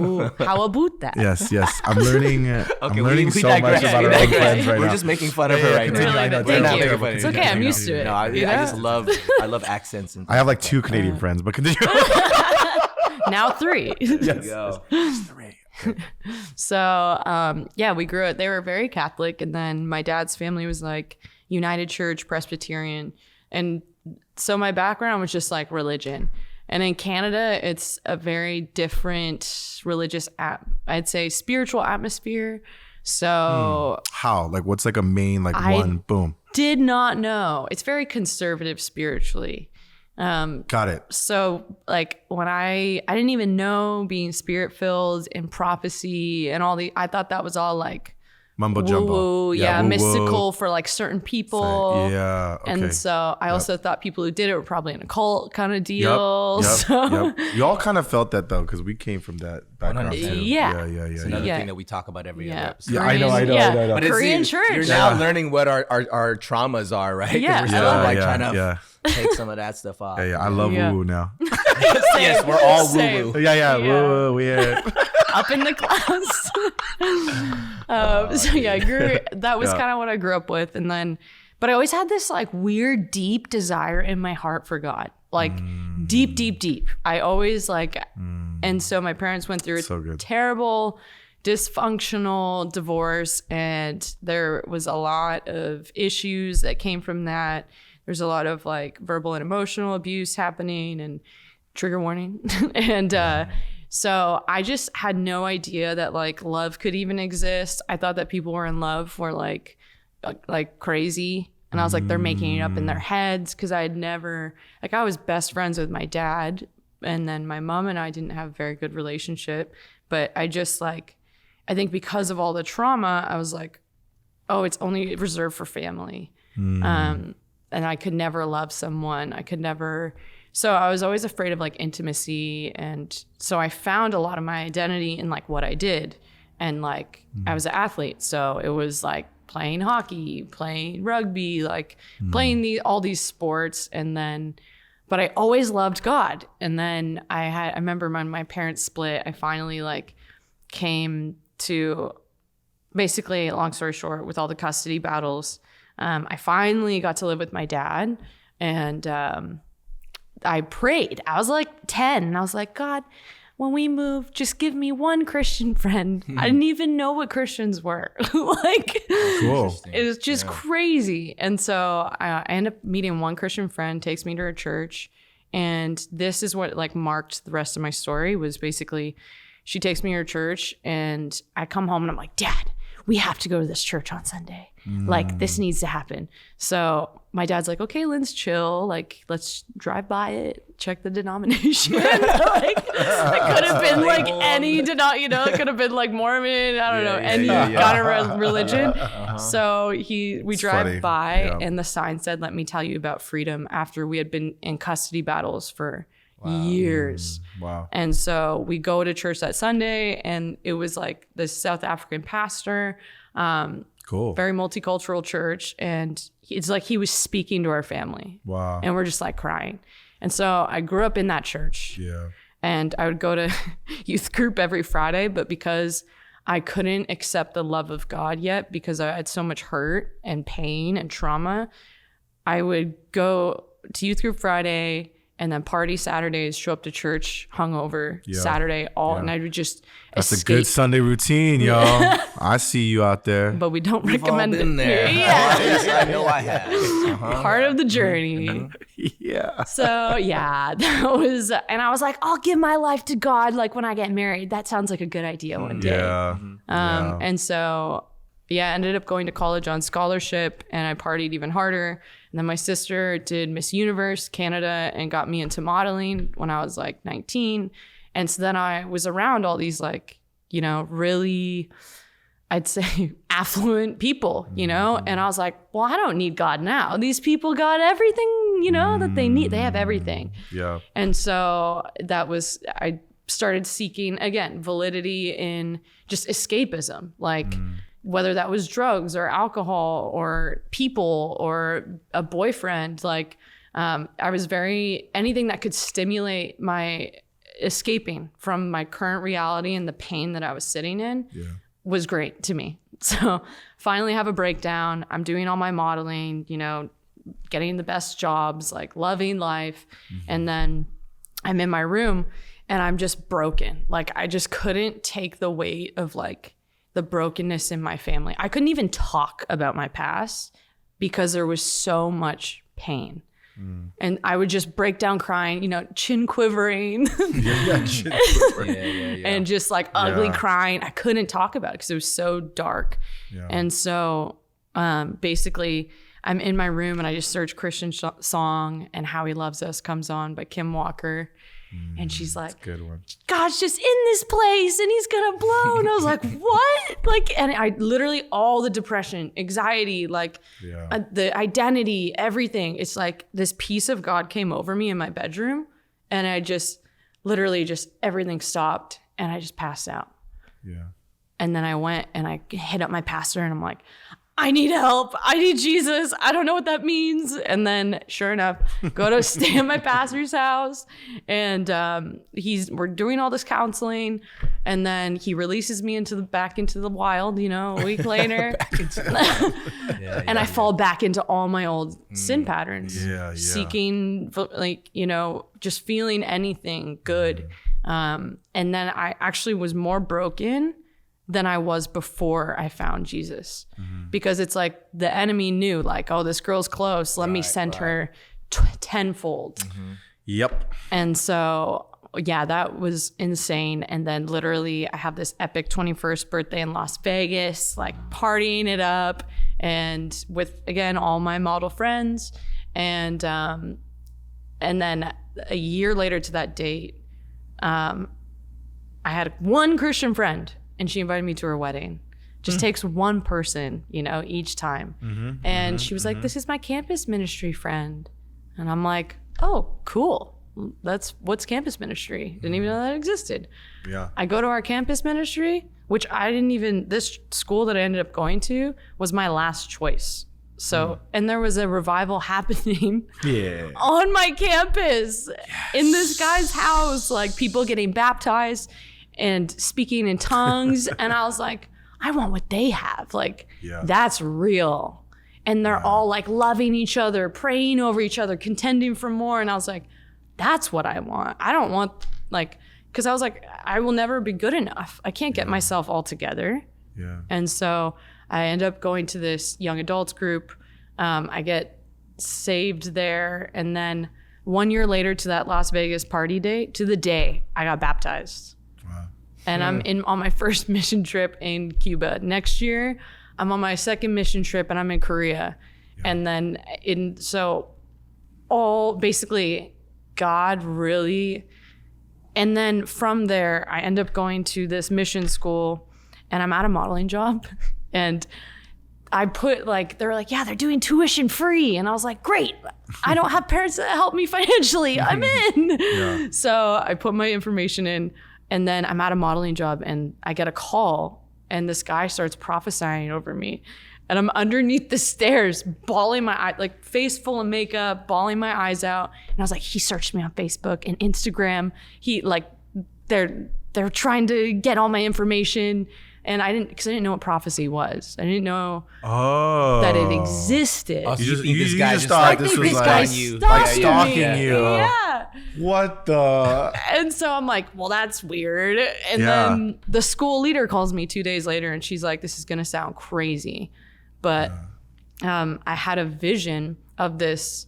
Ooh, how about that? Yes. I'm learning. I'm learning we so much digress. about We our own digress. friends right We're now. just making fun of her right now. Really, I know, thank thank you. you. It's okay. I'm used to it. No, I just love accents and I have like 2 Canadian friends, but continue. Now 3. There you go. So, yeah, we grew up, they were very Catholic. And then my dad's family was like United Church, Presbyterian. And so my background was just like religion. And in Canada, it's a very different religious, I'd say spiritual atmosphere. So How? Like, what's like a main, like one, boom. did not know. It's very conservative spiritually. Got it. So like when I didn't even know being spirit filled and prophecy and I thought that was all like Mumbo jumbo. woo, yeah, mystical for like certain people. Yeah. Okay. And so I also thought people who did it were probably an occult kind of deal. Yep. You all kind of felt that though, because we came from that background too. Yeah. It's another Yeah. thing that we talk about every other Yeah. episode. Yeah, I know. Yeah. But it's- Korean church. You're now learning what our traumas are, right? 'Cause Yeah. we're still Yeah, like trying to yeah. take some of that stuff off. Yeah. I love Yeah. woo now. Yes, we're all Same. woo woo. Yeah. Woo, weird. Up in the clouds. So yeah, that was kind of what I grew up with. And then, but I always had this like weird, deep desire in my heart for God, like deep. I always like, and so my parents went through a terrible, dysfunctional divorce. And there was a lot of issues that came from that. There's a lot of like verbal and emotional abuse happening, and trigger warning. And, so I just had no idea that like love could even exist. I thought that people were in love were like crazy. And I was like, they're making it up in their heads. Cause I had never, like I was best friends with my dad. And then my mom and I didn't have a very good relationship. But I just like, I think because of all the trauma, I was like, oh, it's only reserved for family. And I could never love someone. So I was always afraid of like intimacy. And so I found a lot of my identity in like what I did. And like I was an athlete. So it was like playing hockey, playing rugby, like playing all these sports. And then, but I always loved God. And then I remember when my parents split, I finally like came to basically, long story short, with all the custody battles, I finally got to live with my dad. And, I prayed. I was like 10 and I was like, God, when we move, just give me one Christian friend. I didn't even know what Christians were. Like, Cool. it was just crazy. And so I ended up meeting one Christian friend, takes me to a church. And this is what like marked the rest of my story was basically she takes me to her church and I come home and I'm like, Dad, we have to go to this church on Sunday. Like this needs to happen. So my dad's like, okay, Lynn's chill. Like, let's drive by it, check the denomination. Like, it could have been like any, it could have been like Mormon. I don't know, any kind of religion. So we drive funny. by and the sign said, let me tell you about freedom after we had been in custody battles for years. Wow. And so we go to church that Sunday and it was like this South African pastor, Cool. very multicultural church. And it's like he was speaking to our family. Wow. And we're just like crying. And so I grew up in that church. Yeah. And I would go to youth group every Friday, but because I couldn't accept the love of God yet, because I had so much hurt and pain and trauma, I would go to youth group Friday and then party Saturdays, show up to church hungover Saturday, and I would just That's escape. a good Sunday routine, y'all. I see you out there. But we don't We've recommend all been it. there. Yeah. I know I have. Part of the journey. Yeah. So yeah, that was, and I was like, I'll give my life to God. Like when I get married, that sounds like a good idea one day. Yeah. And so, yeah, I ended up going to college on scholarship and I partied even harder. And then my sister did Miss Universe Canada and got me into modeling when I was like 19. And so then I was around all these like, really, I'd say affluent people, and I was like, well, I don't need God now. These people got everything, that they need. They have everything. Yeah. And so I started seeking, again, validity in just escapism, like whether that was drugs or alcohol or people or a boyfriend. Like I was anything that could stimulate my escaping from my current reality and the pain that I was sitting in was great to me. So finally have a breakdown. I'm doing all my modeling, you know, getting the best jobs, like loving life. And then I'm in my room and I'm just broken. Like I just couldn't take the weight of like the brokenness in my family. I couldn't even talk about my past because there was so much pain. And I would just break down crying, you know, chin quivering. Chin quivering. And just like ugly crying. I couldn't talk about it because it was so dark. And so basically I'm in my room and I just search Christian song and How He Loves Us comes on by Kim Walker. And she's like, good one. God's just in this place and he's gonna blow. And I was like, what? Like, and I literally, all the depression, anxiety, like the identity, everything. It's like this peace of God came over me in my bedroom and I just literally just everything stopped and I just passed out. And then I went and I hit up my pastor and I'm like, I need help. I need Jesus. I don't know what that means. And then sure enough, go to stay at my pastor's house. And we're doing all this counseling. And then he releases me back into the wild, you know, a week later. And I fall back into all my old sin patterns. Seeking, like, you know, just feeling anything good. And then I actually was more broken than I was before I found Jesus. Because it's like the enemy knew like, oh, this girl's close. Let me send her tenfold. Yep. And so, yeah, that was insane. And then literally I have this epic 21st birthday in Las Vegas, like partying it up and with, again, all my model friends. And then a year later to that date, I had one Christian friend and she invited me to her wedding. Just takes one person, you know, each time. And she was like, this is my campus ministry friend. And I'm like, oh, cool. What's campus ministry? Didn't even know that existed. I go to our campus ministry, which this school that I ended up going to was my last choice. So, and there was a revival happening on my campus in this guy's house, like people getting baptized and speaking in tongues. And I was like, I want what they have. Like, that's real. And they're all like loving each other, praying over each other, contending for more. And I was like, that's what I want. I don't want because I was like, I will never be good enough. I can't get myself all together. And so I end up going to this young adults group. I get saved there. And then 1 year later to that Las Vegas party date, to the day I got baptized. And I'm on my first mission trip in Cuba. Next year, I'm on my second mission trip and I'm in Korea. And then basically God really, and then from there, I end up going to this mission school and I'm at a modeling job. And I put they're like, yeah, they're doing tuition free. And I was like, great. I don't have parents that help me financially. I'm in. So I put my information in. And then I'm at a modeling job and I get a call and this guy starts prophesying over me. And I'm underneath the stairs, bawling my eye, like face full of makeup, bawling my eyes out. And I was like, he searched me on Facebook and Instagram. They're trying to get all my information. And because I didn't know what prophecy was. I didn't know that it existed. Oh, so you think this guy just just thought like, this this was guy stalking you. Yeah. What the? And so I'm like, well, that's weird. And then the school leader calls me 2 days later and she's like, this is going to sound crazy. But I had a vision of this.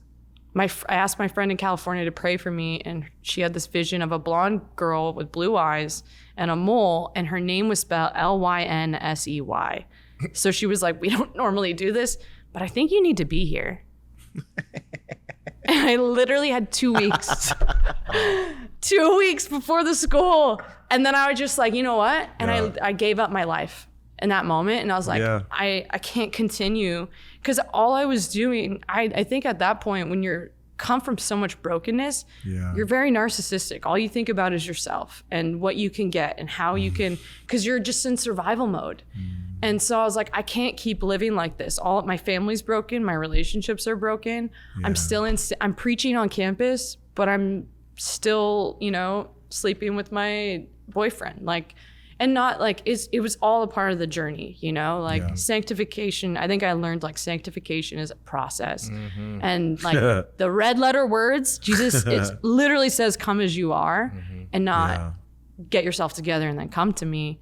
I asked my friend in California to pray for me, and she had this vision of a blonde girl with blue eyes and a mole, and her name was spelled Lynsey. So she was like, we don't normally do this, but I think you need to be here. And I literally had 2 weeks. 2 weeks before the school. And then I was just like, you know what? And I gave up my life in that moment. And I was like, I can't continue. Because all I was doing, I think at that point, when you're come from so much brokenness, you're very narcissistic. All you think about is yourself and what you can get and how you can, because you're just in survival mode. And so I was like, I can't keep living like this. All my family's broken. My relationships are broken. I'm still I'm preaching on campus, but I'm still, sleeping with my boyfriend, like, and not like it was all a part of the journey, you know, like sanctification. I think I learned like sanctification is a process, and like the red letter words, Jesus, it literally says, "Come as you are," and not get yourself together and then come to me.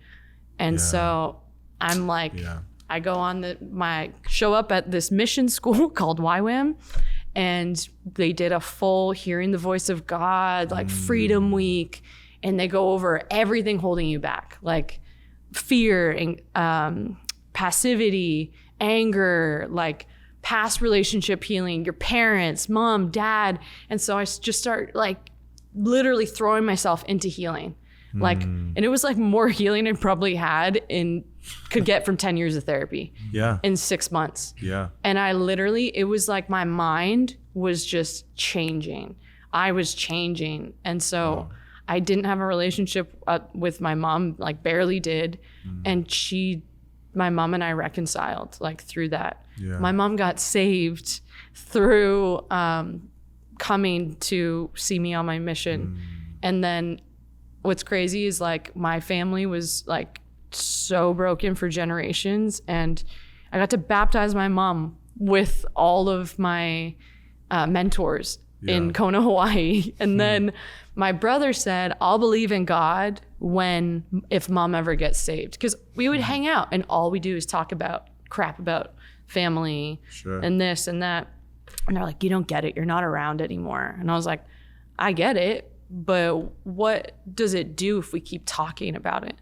And so I'm like, I go on show up at this mission school called YWAM, and they did a full hearing the voice of God, like Freedom Week. And they go over everything holding you back, like fear and passivity, anger, like past relationship healing, your parents, mom, dad. And so I just start like literally throwing myself into healing. Like, and it was like more healing I probably could get from 10 years of therapy in 6 months. And I literally, it was like my mind was just changing. I was changing. And so I didn't have a relationship with my mom, like barely did. And my mom and I reconciled like through that. My mom got saved through coming to see me on my mission. And then what's crazy is like my family was like so broken for generations. And I got to baptize my mom with all of my mentors in Kona, Hawaii. And then my brother said, I'll believe in God if mom ever gets saved. Because we would hang out and all we do is talk about crap about family and this and that. And they're like, you don't get it. You're not around anymore. And I was like, I get it. But what does it do if we keep talking about it?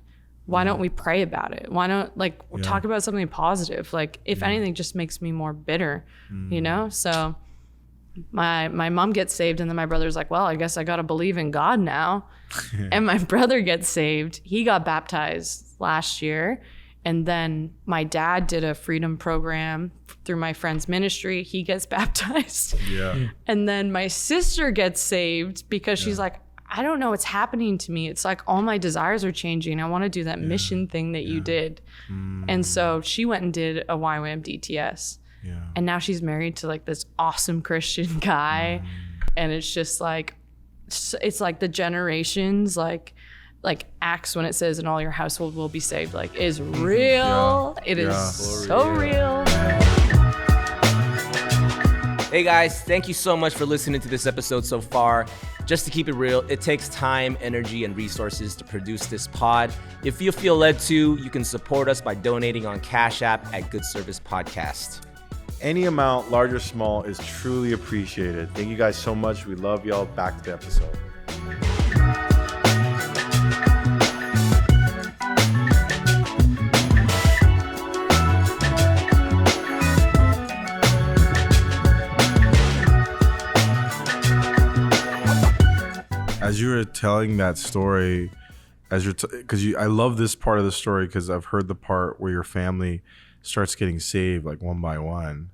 Why don't we pray about it? Why don't talk about something positive? Like if anything, just makes me more bitter, you know? So my mom gets saved, and then my brother's like, well, I guess I got to believe in God now. And my brother gets saved. He got baptized last year. And then my dad did a freedom program through my friend's ministry. He gets baptized. And then my sister gets saved because she's like, I don't know what's happening to me. It's like all my desires are changing. I want to do that mission thing that you did. And so she went and did a YWAM DTS. And now she's married to like this awesome Christian guy. And it's just like, it's like the generations, like Acts when it says, and all your household will be saved, like is real. It is so real. Hey guys, thank you so much for listening to this episode so far. Just to keep it real, it takes time, energy, and resources to produce this pod. If you feel led to, you can support us by donating on Cash App at Good Service Podcast. Any amount, large or small, is truly appreciated. Thank you guys so much. We love y'all. Back to the episode. As you were telling that story, I love this part of the story because I've heard the part where your family starts getting saved like one by one.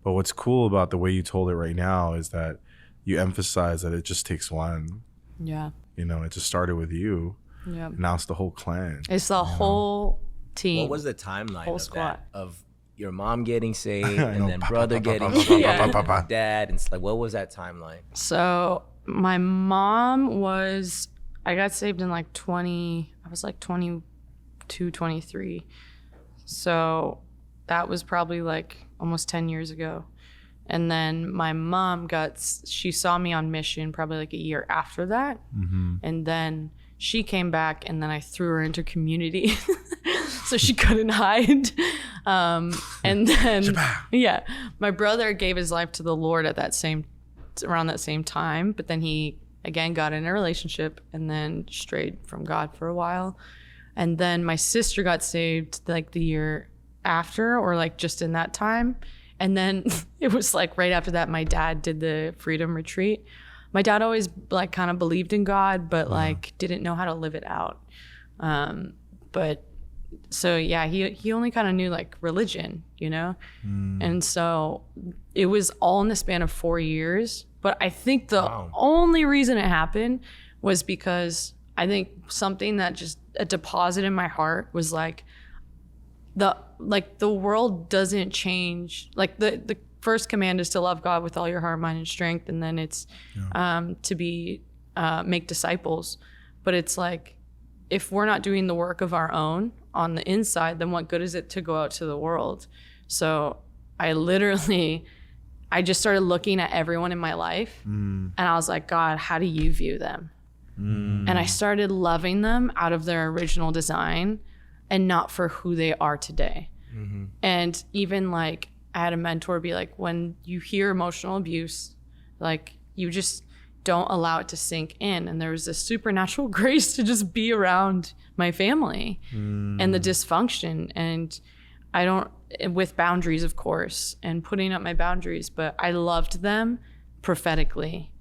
But what's cool about the way you told it right now is that you emphasize that it just takes one. Yeah. You know, it just started with you. Yeah. Now it's the whole clan. It's the whole team. What was the timeline whole of squad. that? Of your mom getting saved and then brother getting saved, and dad, and it's like, what was that timeline? So my mom I got saved in like I was like 22, 23. So that was probably like almost 10 years ago. And then my mom she saw me on mission probably like a year after that. And then she came back, and then I threw her into community so she couldn't hide. And then, my brother gave his life to the Lord around that same time. But then he, again, got in a relationship and then strayed from God for a while. And then my sister got saved like the year after, or like just in that time. And then it was like right after that, my dad did the freedom retreat. My dad always like kind of believed in God, but like didn't know how to live it out. But so yeah, he only kind of knew like religion, you know? And so it was all in the span of 4 years. But I think the only reason it happened was because I think something that just a deposit in my heart was like the world doesn't change. Like the first command is to love God with all your heart, mind, and strength, and then it's to make disciples. But it's like, if we're not doing the work of our own on the inside, then what good is it to go out to the world? So I just started looking at everyone in my life and I was like, God, how do you view them? And I started loving them out of their original design and not for who they are today. And even like, I had a mentor be like, when you hear emotional abuse, like you just don't allow it to sink in. And there was this supernatural grace to just be around my family and the dysfunction. And with boundaries, of course, and putting up my boundaries, but I loved them prophetically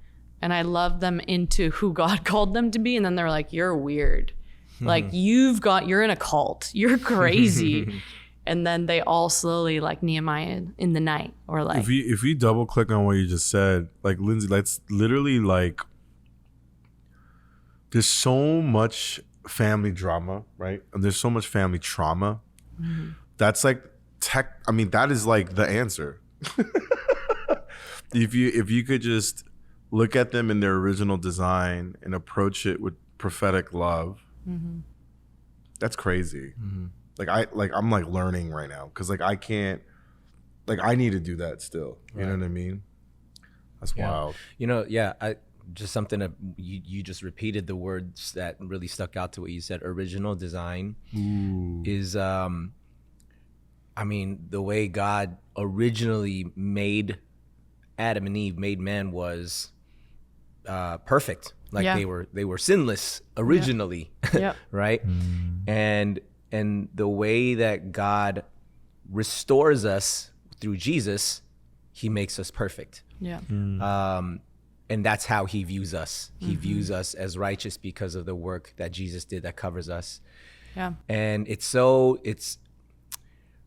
and I loved them into who God called them to be. And then they're like, you're weird. Like you're in a cult, you're crazy. And then they all slowly, like Nehemiah in the night, or like. If we double click on what you just said, like Lynsey, that's literally like, there's so much family drama, right? And there's so much family trauma. That's like that is like the answer. If you could just look at them in their original design and approach it with prophetic love, that's crazy. I'm like learning right now because like I can't, like I need to do that still. You know what I mean? That's wild. You know, just something that you just repeated the words that really stuck out to what you said. Original design is, I mean, the way God originally made Adam and Eve, made man, was perfect. Like they were sinless originally, right? And the way that God restores us through Jesus, he makes us perfect. And that's how he views us. He views us as righteous because of the work that Jesus did that covers us. And it's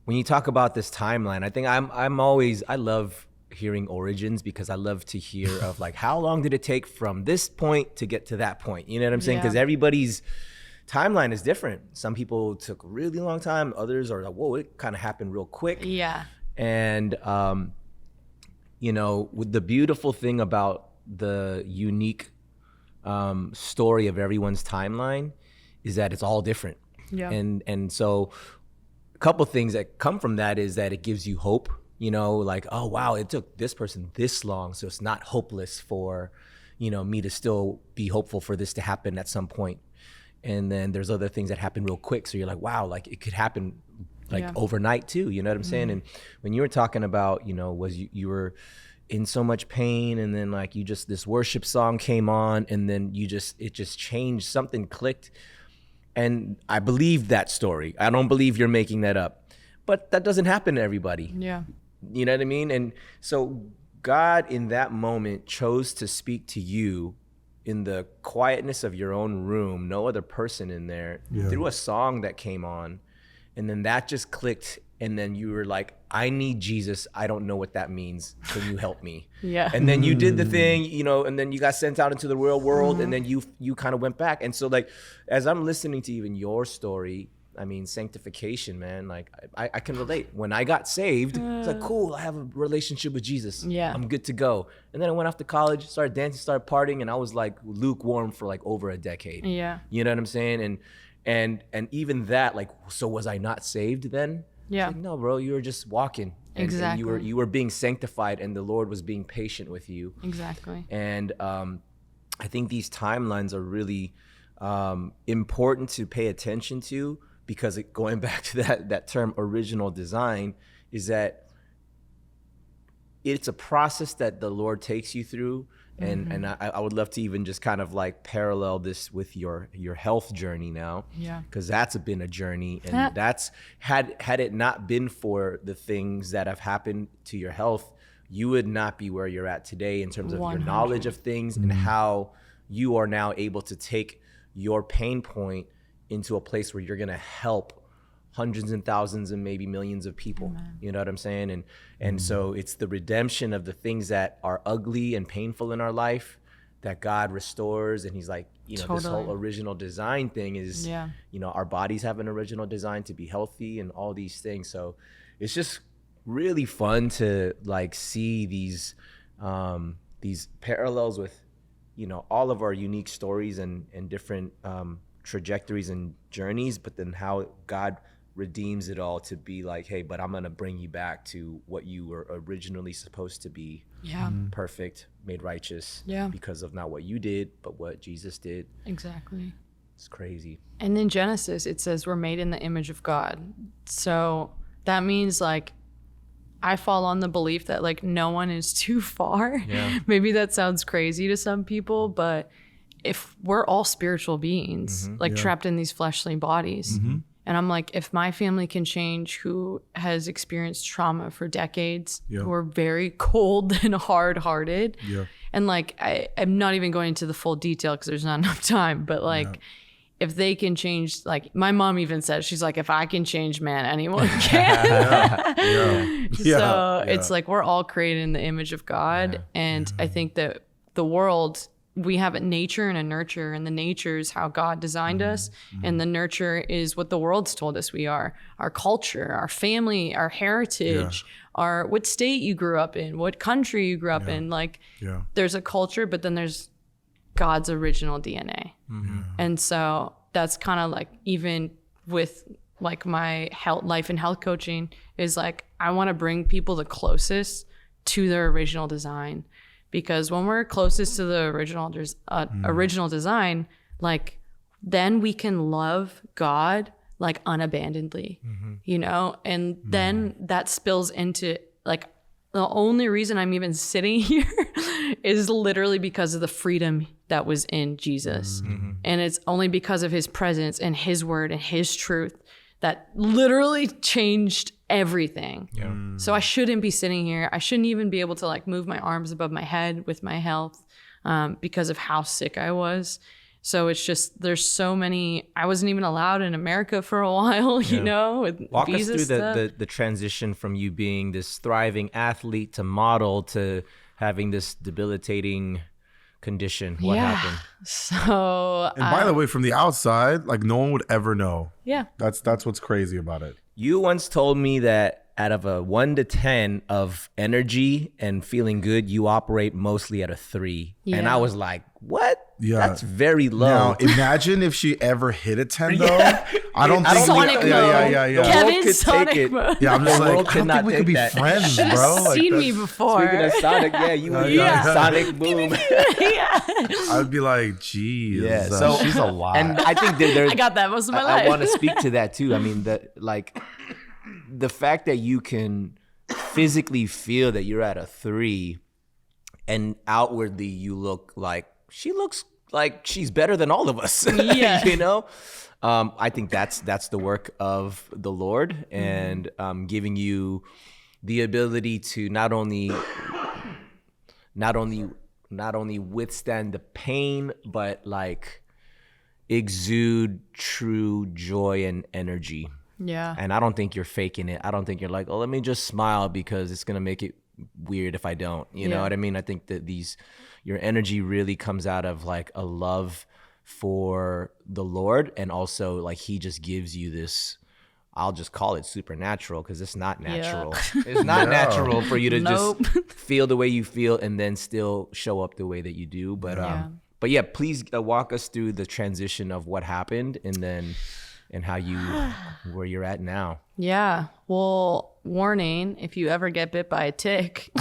when you talk about this timeline, I think I love hearing origins because I love to hear of like, how long did it take from this point to get to that point? You know what I'm saying? Because everybody's timeline is different. Some people took a really long time. Others are like, whoa, it kind of happened real quick. And, you know, with the beautiful thing about the unique story of everyone's timeline is that it's all different. And so a couple things that come from that is that it gives you hope, you know, like, oh, wow, it took this person this long. So it's not hopeless for, you know, me to still be hopeful for this to happen at some point. And then there's other things that happen real quick. So you're like, wow, like it could happen like overnight too. You know what I'm saying? And when you were talking about, you know, you were in so much pain and then like this worship song came on and then it just changed, something clicked. And I believe that story. I don't believe you're making that up, but that doesn't happen to everybody. You know what I mean? And so God in that moment chose to speak to you in the quietness of your own room, no other person in there, through a song that came on. And then that just clicked. And then you were like, I need Jesus. I don't know what that means. Can you help me? And then you did the thing, you know, and then you got sent out into the real world. And then you kind of went back. And so like, as I'm listening to even your story, I mean, sanctification, man, like I can relate. When I got saved, it's like, cool, I have a relationship with Jesus. I'm good to go. And then I went off to college, started dancing, started partying, and I was like lukewarm for like over a decade. You know what I'm saying? And even that, like, so was I not saved then? Like, no, bro, you were just walking. And you were being sanctified and the Lord was being patient with you. And I think these timelines are really important to pay attention to, because going back to that term original design is that it's a process that the Lord takes you through. And I would love to even just kind of like parallel this with your health journey now, because that's been a journey, and that's had it not been for the things that have happened to your health, you would not be where you're at today in terms of 100. Your knowledge of things and how you are now able to take your pain point into a place where you're gonna help hundreds and thousands and maybe millions of people. You know what I'm saying? And so it's the redemption of the things that are ugly and painful in our life that God restores. And he's like, you know, this whole original design thing is, you know, our bodies have an original design to be healthy and all these things. So it's just really fun to like see these parallels with you know, all of our unique stories and different trajectories and journeys, but then how God redeems it all to be like, hey, but I'm gonna bring you back to what you were originally supposed to be. Yeah. Perfect, made righteous. Yeah. Because of not what you did, but what Jesus did. Exactly. It's crazy. And in Genesis, it says we're made in the image of God. So that means like I fall on the belief that like no one is too far. Yeah. Maybe that sounds crazy to some people, but if we're all spiritual beings, like trapped in these fleshly bodies. And I'm like, if my family can change, who has experienced trauma for decades, who are very cold and hard-hearted, and like, I'm not even going into the full detail because there's not enough time, but like, if they can change, like my mom even said, she's like, if I can change, man, anyone can. So it's like, we're all created in the image of God. And I think that the world, we have a nature and a nurture, and the nature is how God designed us, and the nurture is what the world's told us we are. Our culture, our family, our heritage, our what state you grew up in, what country you grew up in. Like there's a culture, but then there's God's original DNA. And so that's kind of like, even with like my life and health coaching, is like, I want to bring people the closest to their original design. Because when we're closest to the original design, like then we can love God like unabandonedly, you know? And then that spills into like, the only reason I'm even sitting here is literally because of the freedom that was in Jesus. And it's only because of his presence and his word and his truth that literally changed everything. So I shouldn't be sitting here. I shouldn't even be able to like move my arms above my head with my health because of how sick I was. So it's just, there's so many, I wasn't even allowed in America for a while, you know, with Walk us visa through stuff. the transition from you being this thriving athlete to model to having this debilitating condition. What happened? So, And by the way, from the outside, like no one would ever know. yeah. That's what's crazy about it. You once told me that out of a 1 to 10 of energy and feeling good, you operate mostly at a 3. Yeah. And I was like, what? Yeah. That's very low. Now, imagine if she ever hit a 10 though. I don't think Sonic mode. yeah. The world Kevin, could Sonic take it. mode. Yeah, I'm just The like, world I don't cannot think we could be take that. friends, bro. Like, Seen me that's- before. Speaking of Sonic, yeah, you would be Yeah. Sonic Boom. I'd be like, geez, Yeah, so she's a lot. And I think that there's I got that most of my I life. want to speak to that too. I mean, the fact that you can physically feel that you're at a 3 and outwardly you look like she looks like she's better than all of us. Yeah. You know? I think that's the work of the Lord, and giving you the ability to not only withstand the pain, but like exude true joy and energy. Yeah. And I don't think you're faking it. I don't think you're like, oh, let me just smile because it's gonna make it weird if I don't. You know what I mean? I think that your energy really comes out of like a love for the Lord, and also like he just gives you this, I'll just call it supernatural, because it's not natural. It's not natural for you to Nope. just feel the way you feel and then still show up the way that you do. But but yeah, please walk us through the transition of what happened and how where you're at now. Yeah. Well, warning, if you ever get bit by a tick,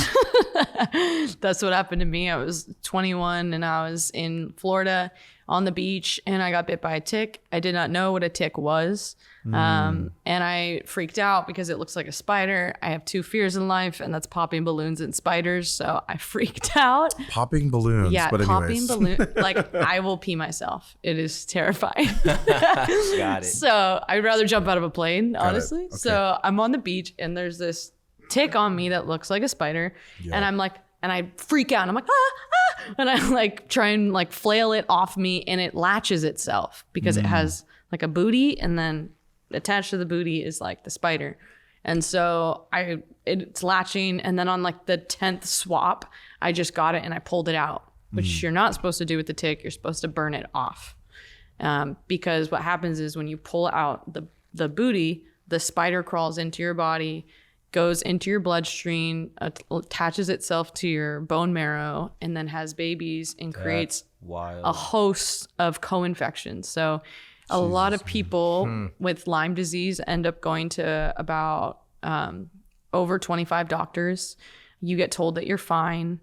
that's what happened to me. I was 21 and I was in Florida on the beach and I got bit by a tick. I did not know what a tick was. And I freaked out because it looks like a spider. I have 2 fears in life, and that's popping balloons and spiders. So I freaked out. Popping balloons. Yeah, but popping anyways. balloon. Like I will pee myself. It is terrifying. Got it. So I'd rather jump out of a plane, honestly. Okay. So I'm on the beach and there's this tick on me that looks like a spider. And I'm like, and I freak out and I'm like, ah. And I like try and like flail it off me, and it latches itself because it has like a booty, and then attached to the booty is like the spider. And so it's latching, and then on like the 10th swap, I just got it and I pulled it out, which you're not supposed to do with the tick. You're supposed to burn it off. Because what happens is when you pull out the booty, the spider crawls into your body, goes into your bloodstream, attaches itself to your bone marrow, and then has babies and creates a host of co-infections. So a lot of people with Lyme disease end up going to about over 25 doctors. You get told that you're fine,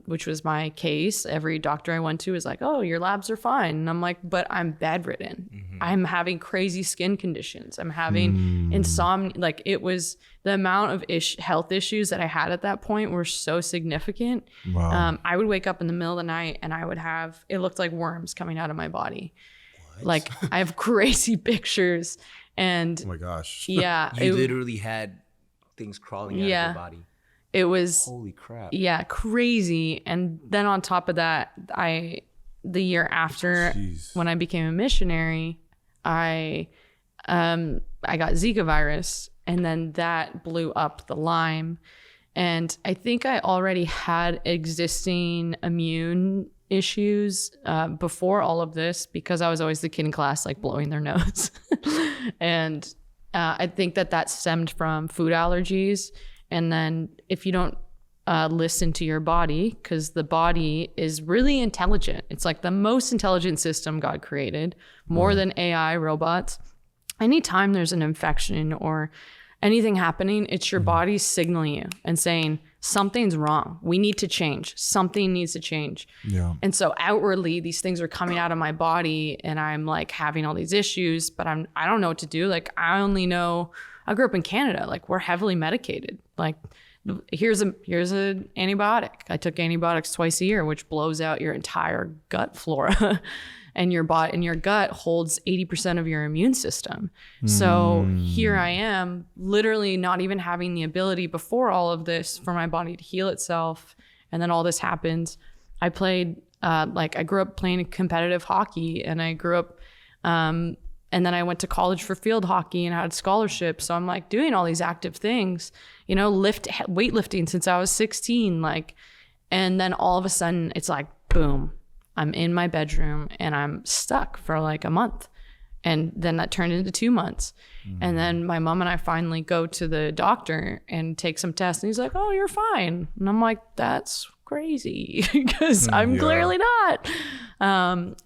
which was my case. Every doctor I went to was like, oh, your labs are fine. And I'm like, but I'm bedridden. I'm having crazy skin conditions. I'm having insomnia. Like, it was the amount of health issues that I had at that point were so significant. Wow. I would wake up in the middle of the night and I would have, it looked like worms coming out of my body. Like, I have crazy pictures. And Oh my gosh. yeah, You literally had things crawling out of your body. it was, Holy crap. yeah, crazy. And then on top of that, the year after, when I became a missionary, I got Zika virus, and then that blew up the Lyme. And I think I already had existing immune issues before all of this, because I was always the kid in class like blowing their nose. And I think that stemmed from food allergies. And then if you don't listen to your body, because the body is really intelligent. It's like the most intelligent system God created, more than AI, robots. Anytime there's an infection or anything happening, it's your body signaling you and saying, something's wrong. We need to change. Something needs to change. Yeah. And so outwardly, these things are coming out of my body, and I'm like having all these issues, but I don't know what to do. Like, I only know, I grew up in Canada. Like, we're heavily medicated. Like, here's an antibiotic. I took antibiotics twice a year, which blows out your entire gut flora. And your gut holds 80% of your immune system. So here I am, literally not even having the ability before all of this for my body to heal itself. And then all this happens. I played, I grew up playing competitive hockey, and I grew up, and then I went to college for field hockey and had scholarships. So I'm like doing all these active things, weightlifting since I was 16, and then all of a sudden it's like, boom. I'm in my bedroom and I'm stuck for like a month. And then that turned into 2 months. And then my mom and I finally go to the doctor and take some tests. And he's like, oh, you're fine. And I'm like, that's crazy, because I'm clearly not.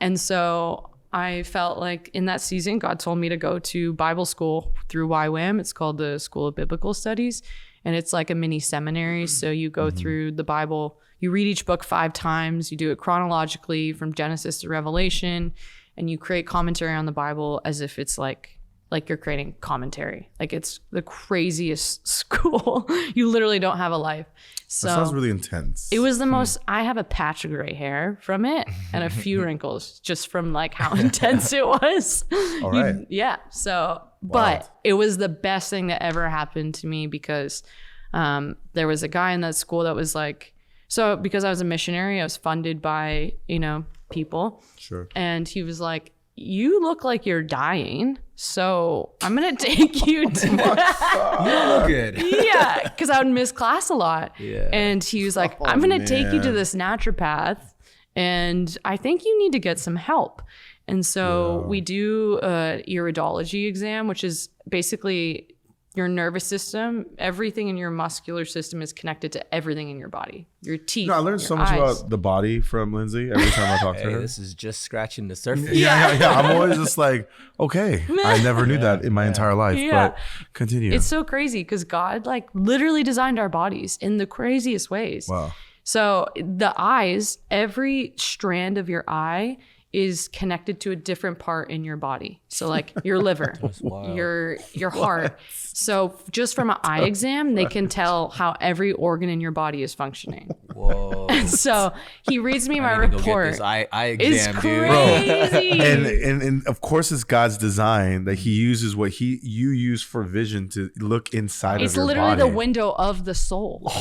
And so I felt like in that season, God told me to go to Bible school through YWAM. It's called the School of Biblical Studies. And it's like a mini seminary. So you go through the Bible. You read each book 5 times. You do it chronologically from Genesis to Revelation, and you create commentary on the Bible as if it's like you're creating commentary. Like, it's the craziest school. You literally don't have a life. So That sounds really intense. it was the most. I have a patch of gray hair from it and a few wrinkles just from like how intense it was. All right. Yeah. So, but it was the best thing that ever happened to me, because there was a guy in that school that was like, so because I was a missionary, I was funded by, people. Sure. And he was like, you look like you're dying, so I'm going to take you to... You look good. Yeah, because I would miss class a lot. Yeah. And he was like, I'm going to take you to this naturopath, and I think you need to get some help. And so we do a iridology exam, which is basically your nervous system. Everything in your muscular system is connected to everything in your body. Your teeth. I learned so much about the body from Lynsey every time I talk to her. This is just scratching the surface. Yeah. I'm always just like, okay, I never knew that in my entire life. Yeah. But continue. It's so crazy because God literally designed our bodies in the craziest ways. Wow. So the eyes, every strand of your eye is connected to a different part in your body. So your liver, your heart. So just from an eye exam, they can tell how every organ in your body is functioning. Whoa. And so he reads me my I need to go report. get this eye It's exam, dude. crazy. And of course it's God's design that he uses what you use for vision to look inside of your body. It's literally the window of the soul.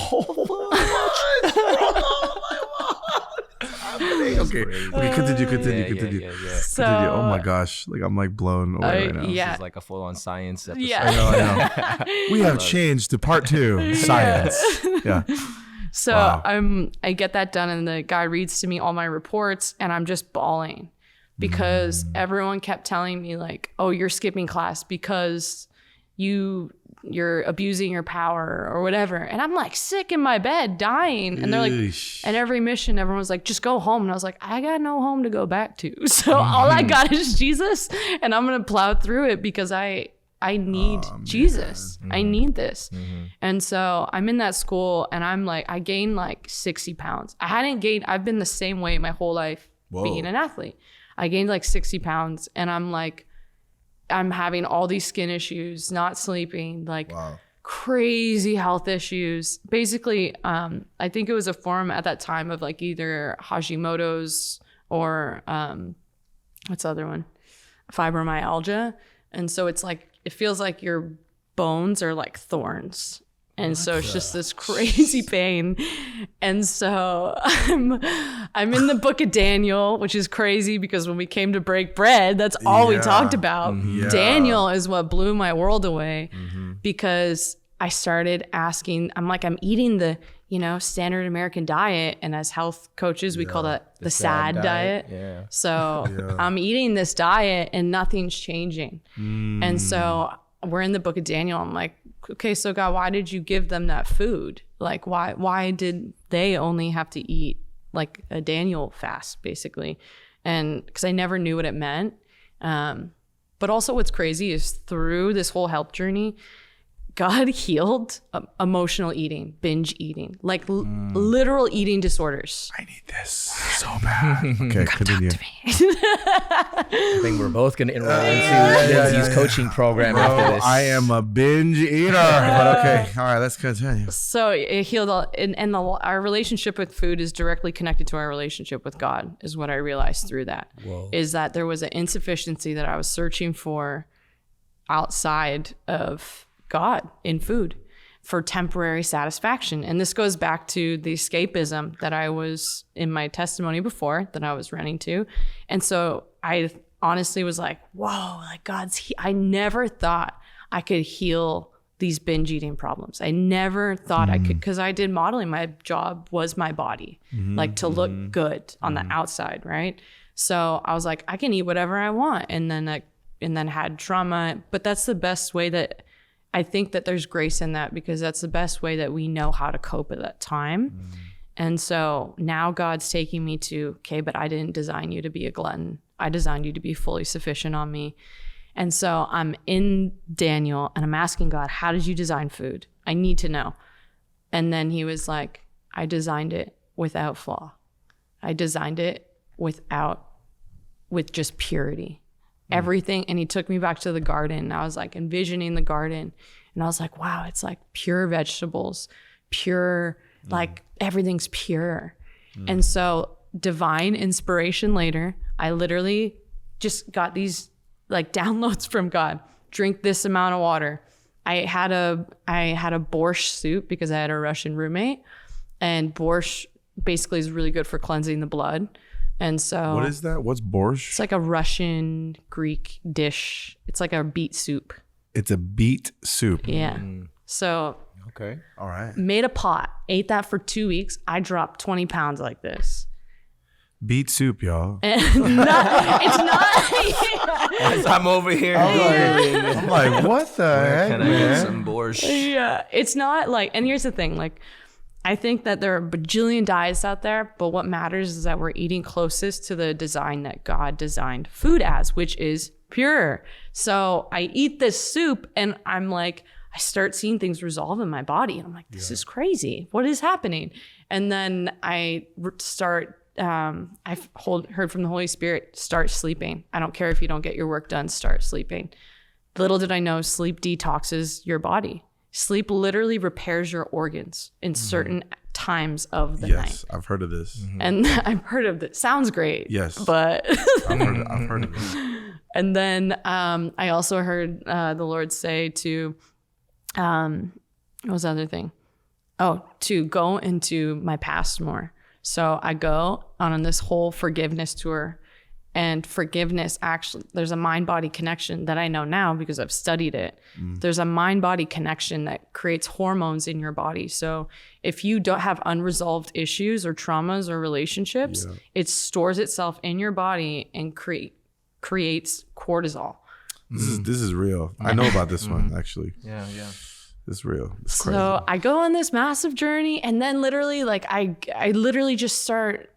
Okay, continue. Yeah. So, Continue. Oh my gosh, I'm blown away right now. yeah. This is like a full-on science episode. Yeah. I know. We have changed to part 2, science. Yeah. So Wow. I get that done, and the guy reads to me all my reports, and I'm just bawling because everyone kept telling me oh, you're skipping class because you're abusing your power or whatever. And I'm like sick in my bed, dying. And they're like, at every mission, everyone was like, just go home. And I was like, I got no home to go back to. So all I got is Jesus, and I'm going to plow through it because I need Jesus. I need this. And so I'm in that school, and I'm like, I gained like 60 pounds. I've been the same weight my whole life being an athlete. I gained like 60 pounds, and I'm like, I'm having all these skin issues, not sleeping, like crazy health issues. Basically, I think it was a form at that time of like either Hashimoto's or what's the other one? Fibromyalgia. And so it's like, it feels like your bones are like thorns. And so it's just this crazy pain. And so I'm in the book of Daniel, which is crazy because when we came to break bread, that's all we talked about. Daniel is what blew my world away because I started asking, I'm eating the, standard American diet. And as health coaches, we call that the SAD diet. Yeah. So I'm eating this diet and nothing's changing. And so we're in the book of Daniel. I'm like, okay, so God, why did you give them that food? Like, why did they only have to eat like a Daniel fast, basically? And because I never knew what it meant. But also what's crazy is through this whole health journey, God healed emotional eating, binge eating, like literal eating disorders. I need this so bad. Okay, continue. Talk to me. I think we're both going to enroll into Lynsey's coaching program after this. I am a binge eater. But okay, all right, let's continue. So it healed our relationship with food is directly connected to our relationship with God, is what I realized through that. Is that there was an insufficiency that I was searching for outside of God in food for temporary satisfaction. And this goes back to the escapism that I was in my testimony before that I was running to. And so I honestly was like, whoa, like I never thought I could heal these binge eating problems. I never thought I could, because I did modeling. My job was my body, like to look good on the outside, right? So I was like, I can eat whatever I want. And then had trauma. But that's the best way that I think that there's grace in that, because that's the best way that we know how to cope at that time. And so now God's taking me to, okay, but I didn't design you to be a glutton. I designed you to be fully sufficient on me. And so I'm in Daniel and I'm asking God, how did you design food? I need to know. And then he was like, I designed it without flaw. I designed it with just purity. Everything. And he took me back to the garden, and I was like envisioning the garden, and I was like, wow, it's like pure vegetables, pure, like everything's pure. And so divine inspiration later, I literally just got these like downloads from God. Drink this amount of water. I had a borscht soup because I had a Russian roommate, and borscht basically is really good for cleansing the blood. And so what is that? What's borscht? It's like a Russian Greek dish. It's like a beet soup. It's a beet soup. Yeah. So okay. All right. Made a pot, ate that for 2 weeks. I dropped 20 pounds like this. Beet soup, y'all. It's not. As I'm over here, I'm like, what the heck, can I get some borscht? Yeah. It's not like, and here's the thing, like, I think that there are a bajillion diets out there, but what matters is that we're eating closest to the design that God designed food as, which is pure. So I eat this soup and I'm like, I start seeing things resolve in my body. And I'm like, this is crazy. What is happening? And then I start, I've heard from the Holy Spirit, start sleeping. I don't care if you don't get your work done, start sleeping. Little did I know, sleep detoxes your body. Sleep literally repairs your organs in certain times of the night. Yes, I've heard of this. And I've heard of this. Sounds great. Yes. But I've heard of it. And then I also heard the Lord say to, what was the other thing? Oh, to go into my past more. So I go on this whole forgiveness tour. And forgiveness, actually, there's a mind-body connection that I know now because I've studied it. There's a mind-body connection that creates hormones in your body. So if you don't have unresolved issues or traumas or relationships, it stores itself in your body and creates cortisol. This is real. I know about this one actually. Yeah. It's real. It's crazy. So I go on this massive journey, and then literally like I literally just start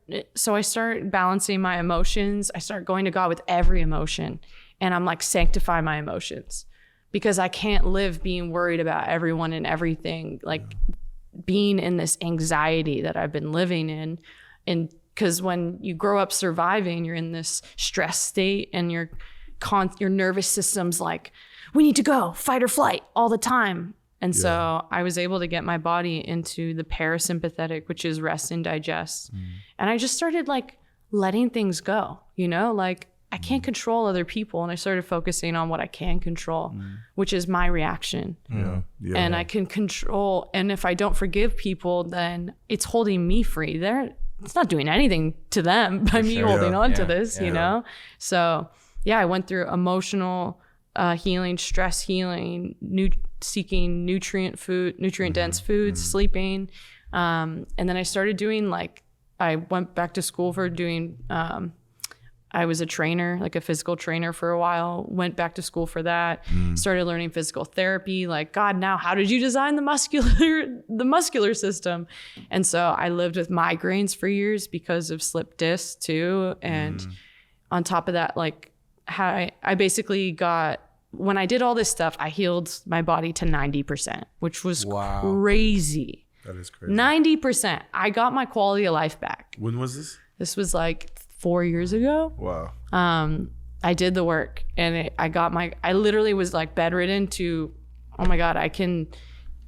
balancing my emotions. I start going to God with every emotion, and I'm like, sanctify my emotions, because I can't live being worried about everyone and everything, like being in this anxiety that I've been living in. And because when you grow up surviving, you're in this stress state, and your nervous system's like, we need to go fight or flight all the time. And so I was able to get my body into the parasympathetic, which is rest and digest. And I just started like letting things go, like I can't control other people. And I started focusing on what I can control, which is my reaction. And I can control. And if I don't forgive people, then it's holding me free. It's not doing anything to them by me holding on to this, So I went through emotional healing, stress healing, seeking nutrient dense foods, sleeping. And then I started doing I went back to school for doing, I was a trainer, like a physical trainer for a while, went back to school for that, started learning physical therapy. Like, God, now how did you design the muscular system? And so I lived with migraines for years because of slip disc too. And on top of that, I basically when I did all this stuff, I healed my body to 90%, which was crazy. That is crazy. 90%. I got my quality of life back. When was this? This was 4 years ago. Wow. I did the work, and I literally was bedridden to, oh my God, I can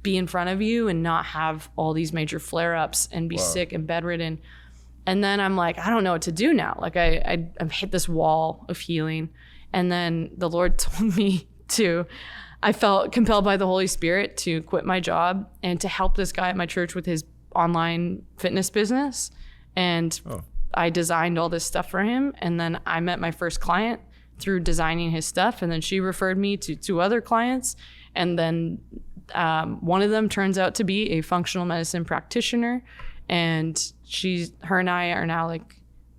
be in front of you and not have all these major flare-ups and be sick and bedridden. And then I'm like, I don't know what to do now. I've hit this wall of healing. And then the Lord told me I felt compelled by the Holy Spirit to quit my job and to help this guy at my church with his online fitness business. And I designed all this stuff for him. And then I met my first client through designing his stuff. And then she referred me to 2 other clients. And then one of them turns out to be a functional medicine practitioner. And her and I are now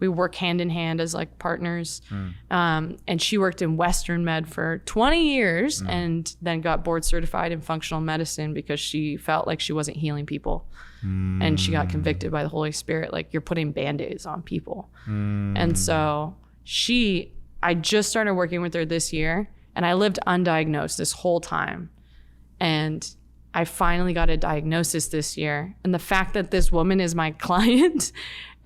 we work hand in hand as partners. And she worked in Western med for 20 years and then got board certified in functional medicine because she felt like she wasn't healing people. And she got convicted by the Holy Spirit, you're putting Band-Aids on people. And so I just started working with her this year, and I lived undiagnosed this whole time. And I finally got a diagnosis this year. And the fact that this woman is my client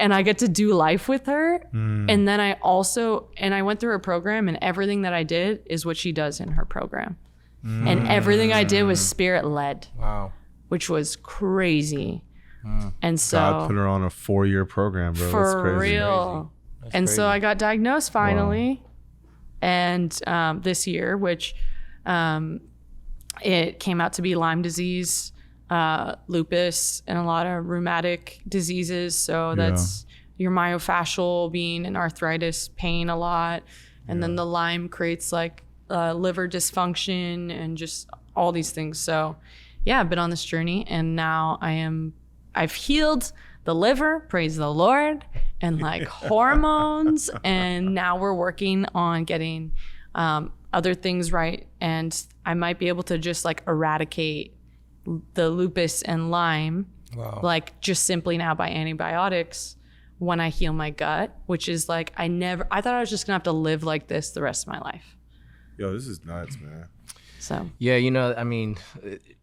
and I get to do life with her. And then I went through her program, and everything that I did is what she does in her program. And everything I did was spirit led. Wow. Which was crazy. And so God put her on a 4-year program, bro. for That's crazy. real. And so I got diagnosed finally. And this year, which it came out to be Lyme disease, lupus, and a lot of rheumatic diseases. So that's your myofascial being in arthritis, pain a lot. And then the Lyme creates liver dysfunction and just all these things. So I've been on this journey, and now I've healed the liver, praise the Lord, and hormones. And now we're working on getting other things right. And I might be able to just eradicate the lupus and Lyme, just simply now by antibiotics when I heal my gut, which is I thought I was just gonna have to live like this the rest of my life. Yo, this is nuts, man. So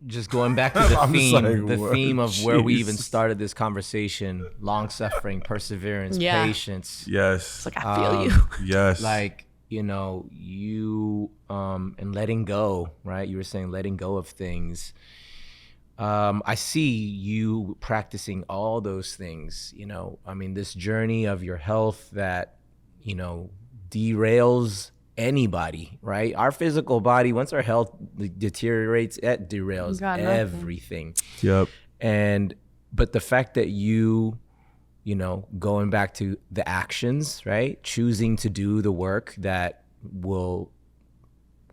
just going back to the theme of where we even started this conversation: long suffering, perseverance, patience. Yes. It's I feel you. Yes. You and letting go, right? You were saying letting go of things. I see you practicing all those things, this journey of your health that, derails anybody, right? Our physical body, once our health deteriorates, it derails everything. Yep. But the fact that you going back to the actions, right? Choosing to do the work that will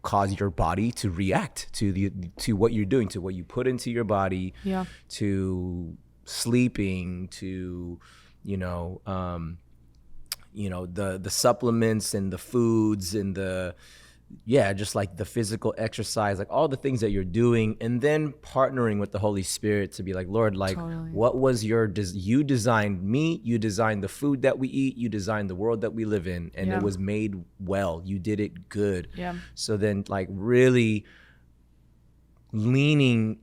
cause your body to react to what you're doing, to what you put into your body, to sleeping, to the supplements and the foods and the just like the physical exercise, like all the things that you're doing, and then partnering with the Holy Spirit to be like, Lord, like what was you designed me, you designed the food that we eat, you designed the world that we live in, and it was made well. You did it good. Yeah. So then like really leaning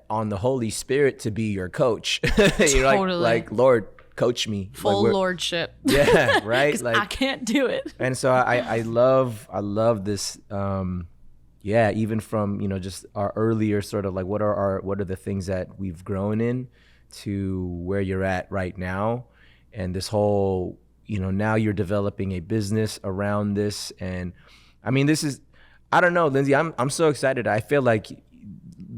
on the Holy Spirit to be your coach. You're like, Lord, coach me. Full lordship. Yeah, right? Like I can't do it. And so I love this even from, just our earlier sort of like what are the things that we've grown in to where you're at right now. And this whole, now you're developing a business around this. And I mean, this is, I don't know, Lynsey, I'm so excited. I feel like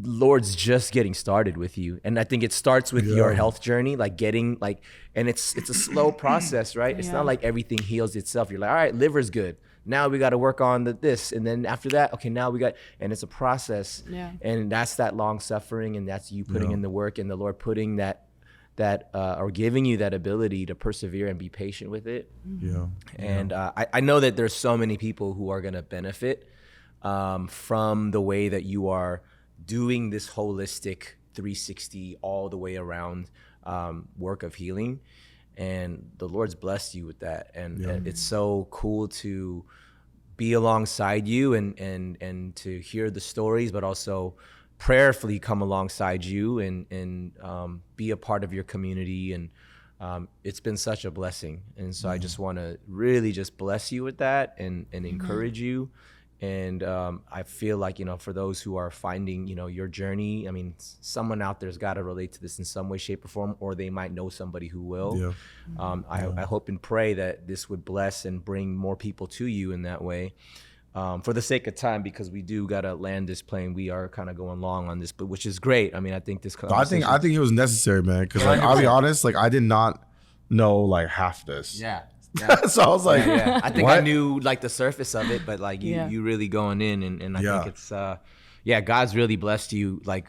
Lord's just getting started with you, and I think it starts with your health journey, like getting like, and it's a slow process, right? It's not like everything heals itself. You're like, all right, liver's good, now we got to work on this, and then after that, okay, now we got, and it's a process, and that's that long suffering, and that's you putting in the work, and the Lord putting that or giving you that ability to persevere and be patient with it. And I know that there's so many people who are gonna benefit from the way that you are doing this holistic 360 all the way around work of healing, and the Lord's blessed you with that, and it's so cool to be alongside you and to hear the stories, but also prayerfully come alongside you and be a part of your community, and it's been such a blessing. And so I just want to really just bless you with that and encourage you. And I feel like, for those who are finding, your journey, I mean, someone out there's got to relate to this in some way, shape, or form, or they might know somebody who will. I hope and pray that this would bless and bring more people to you in that way. For the sake of time, because we do got to land this plane. We are kind of going long on this, but which is great. I mean, I think this conversation... I think it was necessary, man, because like, I'll be honest, like I did not know like half this. Yeah. So I was like, I think I knew like the surface of it, but like you really going in, and I think it's God's really blessed you. Like,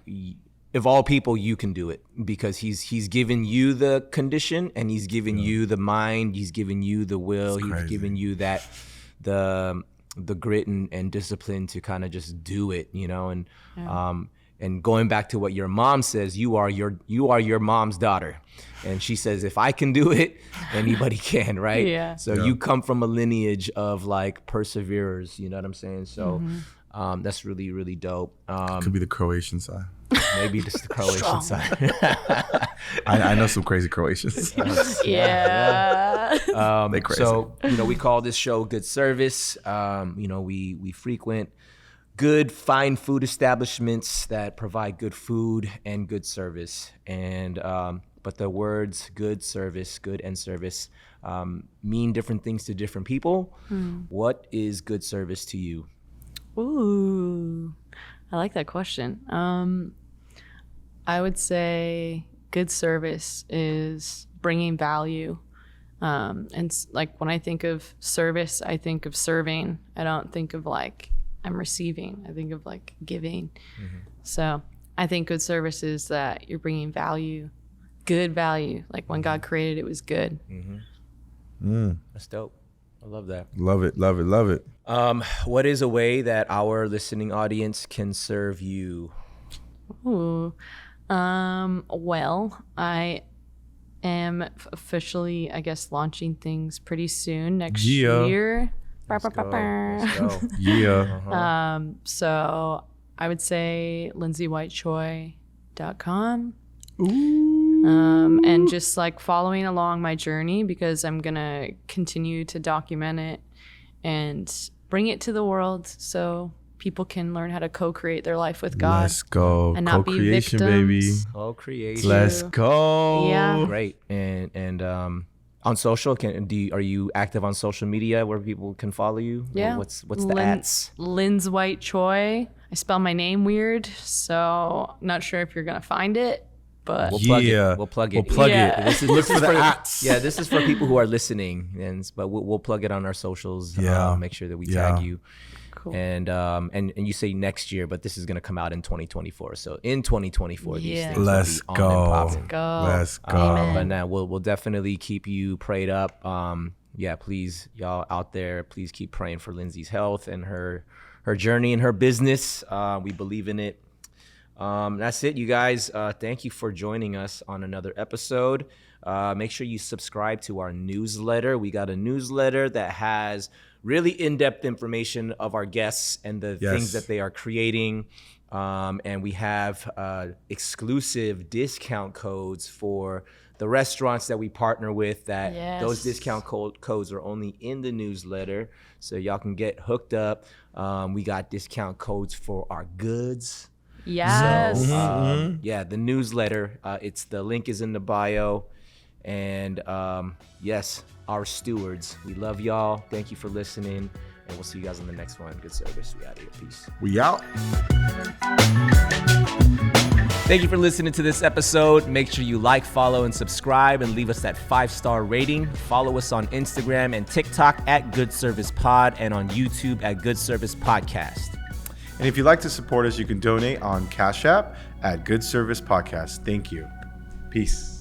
of all people, you can do it because he's given you the condition, and he's given you the mind, he's given you the will, he's given you that the grit and discipline to kind of just do it, and going back to what your mom says, you are your mom's daughter. And she says, if I can do it, anybody can, right? Yeah. So you come from a lineage of like perseverers, you know what I'm saying? So that's really, really dope. Could be the Croatian side. Maybe just the Croatian side. I know some crazy Croatians. They crazy. So, we call this show Good Service. We frequent good, fine food establishments that provide good food and good service. And but the words good service, good and service mean different things to different people. What is good service to you? Ooh, I like that question. I would say good service is bringing value. And like when I think of service, I think of serving. I don't think of like I'm receiving. I think of like giving. So I think good service is that you're bringing value, good value. Like when God created, it was good. That's dope. I love that. Love it, love it, love it. What is a way that our listening audience can serve you? Ooh, well, I am officially, I guess, launching things pretty soon next year. Let's go. So I would say LynseyWhiteChoi.com. And just like following along my journey, because I'm gonna continue to document it and bring it to the world so people can learn how to co-create their life with God. Let's go. And not be victims. Baby. Co-creation. Let's go. Yeah. Great. And on social, are you active on social media where people can follow you? Yeah. What's the ads? Lynsey White Choi. I spell my name weird, so not sure if you're gonna find it. But We'll plug it. This is for the ads. Yeah, this is for people who are listening, but we'll plug it on our socials. Make sure that we tag you. Cool. And you say next year, but this is gonna come out in 2024. So in 2024, these things Let's will be on and popping. Let's go. But now we'll definitely keep you prayed up. Please, y'all out there, please keep praying for Lynsey's health and her her journey and her business. We believe in it. That's it, you guys. Thank you for joining us on another episode. Make sure you subscribe to our newsletter. We got a newsletter that has really in-depth information of our guests and the things that they are creating. And we have exclusive discount codes for the restaurants that we partner with, that those discount codes are only in the newsletter, so y'all can get hooked up. We got discount codes for our goods. Yes. So, yeah, the newsletter, the link is in the bio. And yes, our stewards, we love y'all. Thank you for listening, and we'll see you guys on the next one. Good service. We out of here. Peace. We out. Thank you for listening to this episode. Make sure you like, follow, and subscribe, and leave us that 5-star rating. Follow us on Instagram and TikTok at Good Service Pod, and on YouTube at Good Service Podcast. And if you'd like to support us, you can donate on Cash App at Good Service Podcast. Thank you. Peace.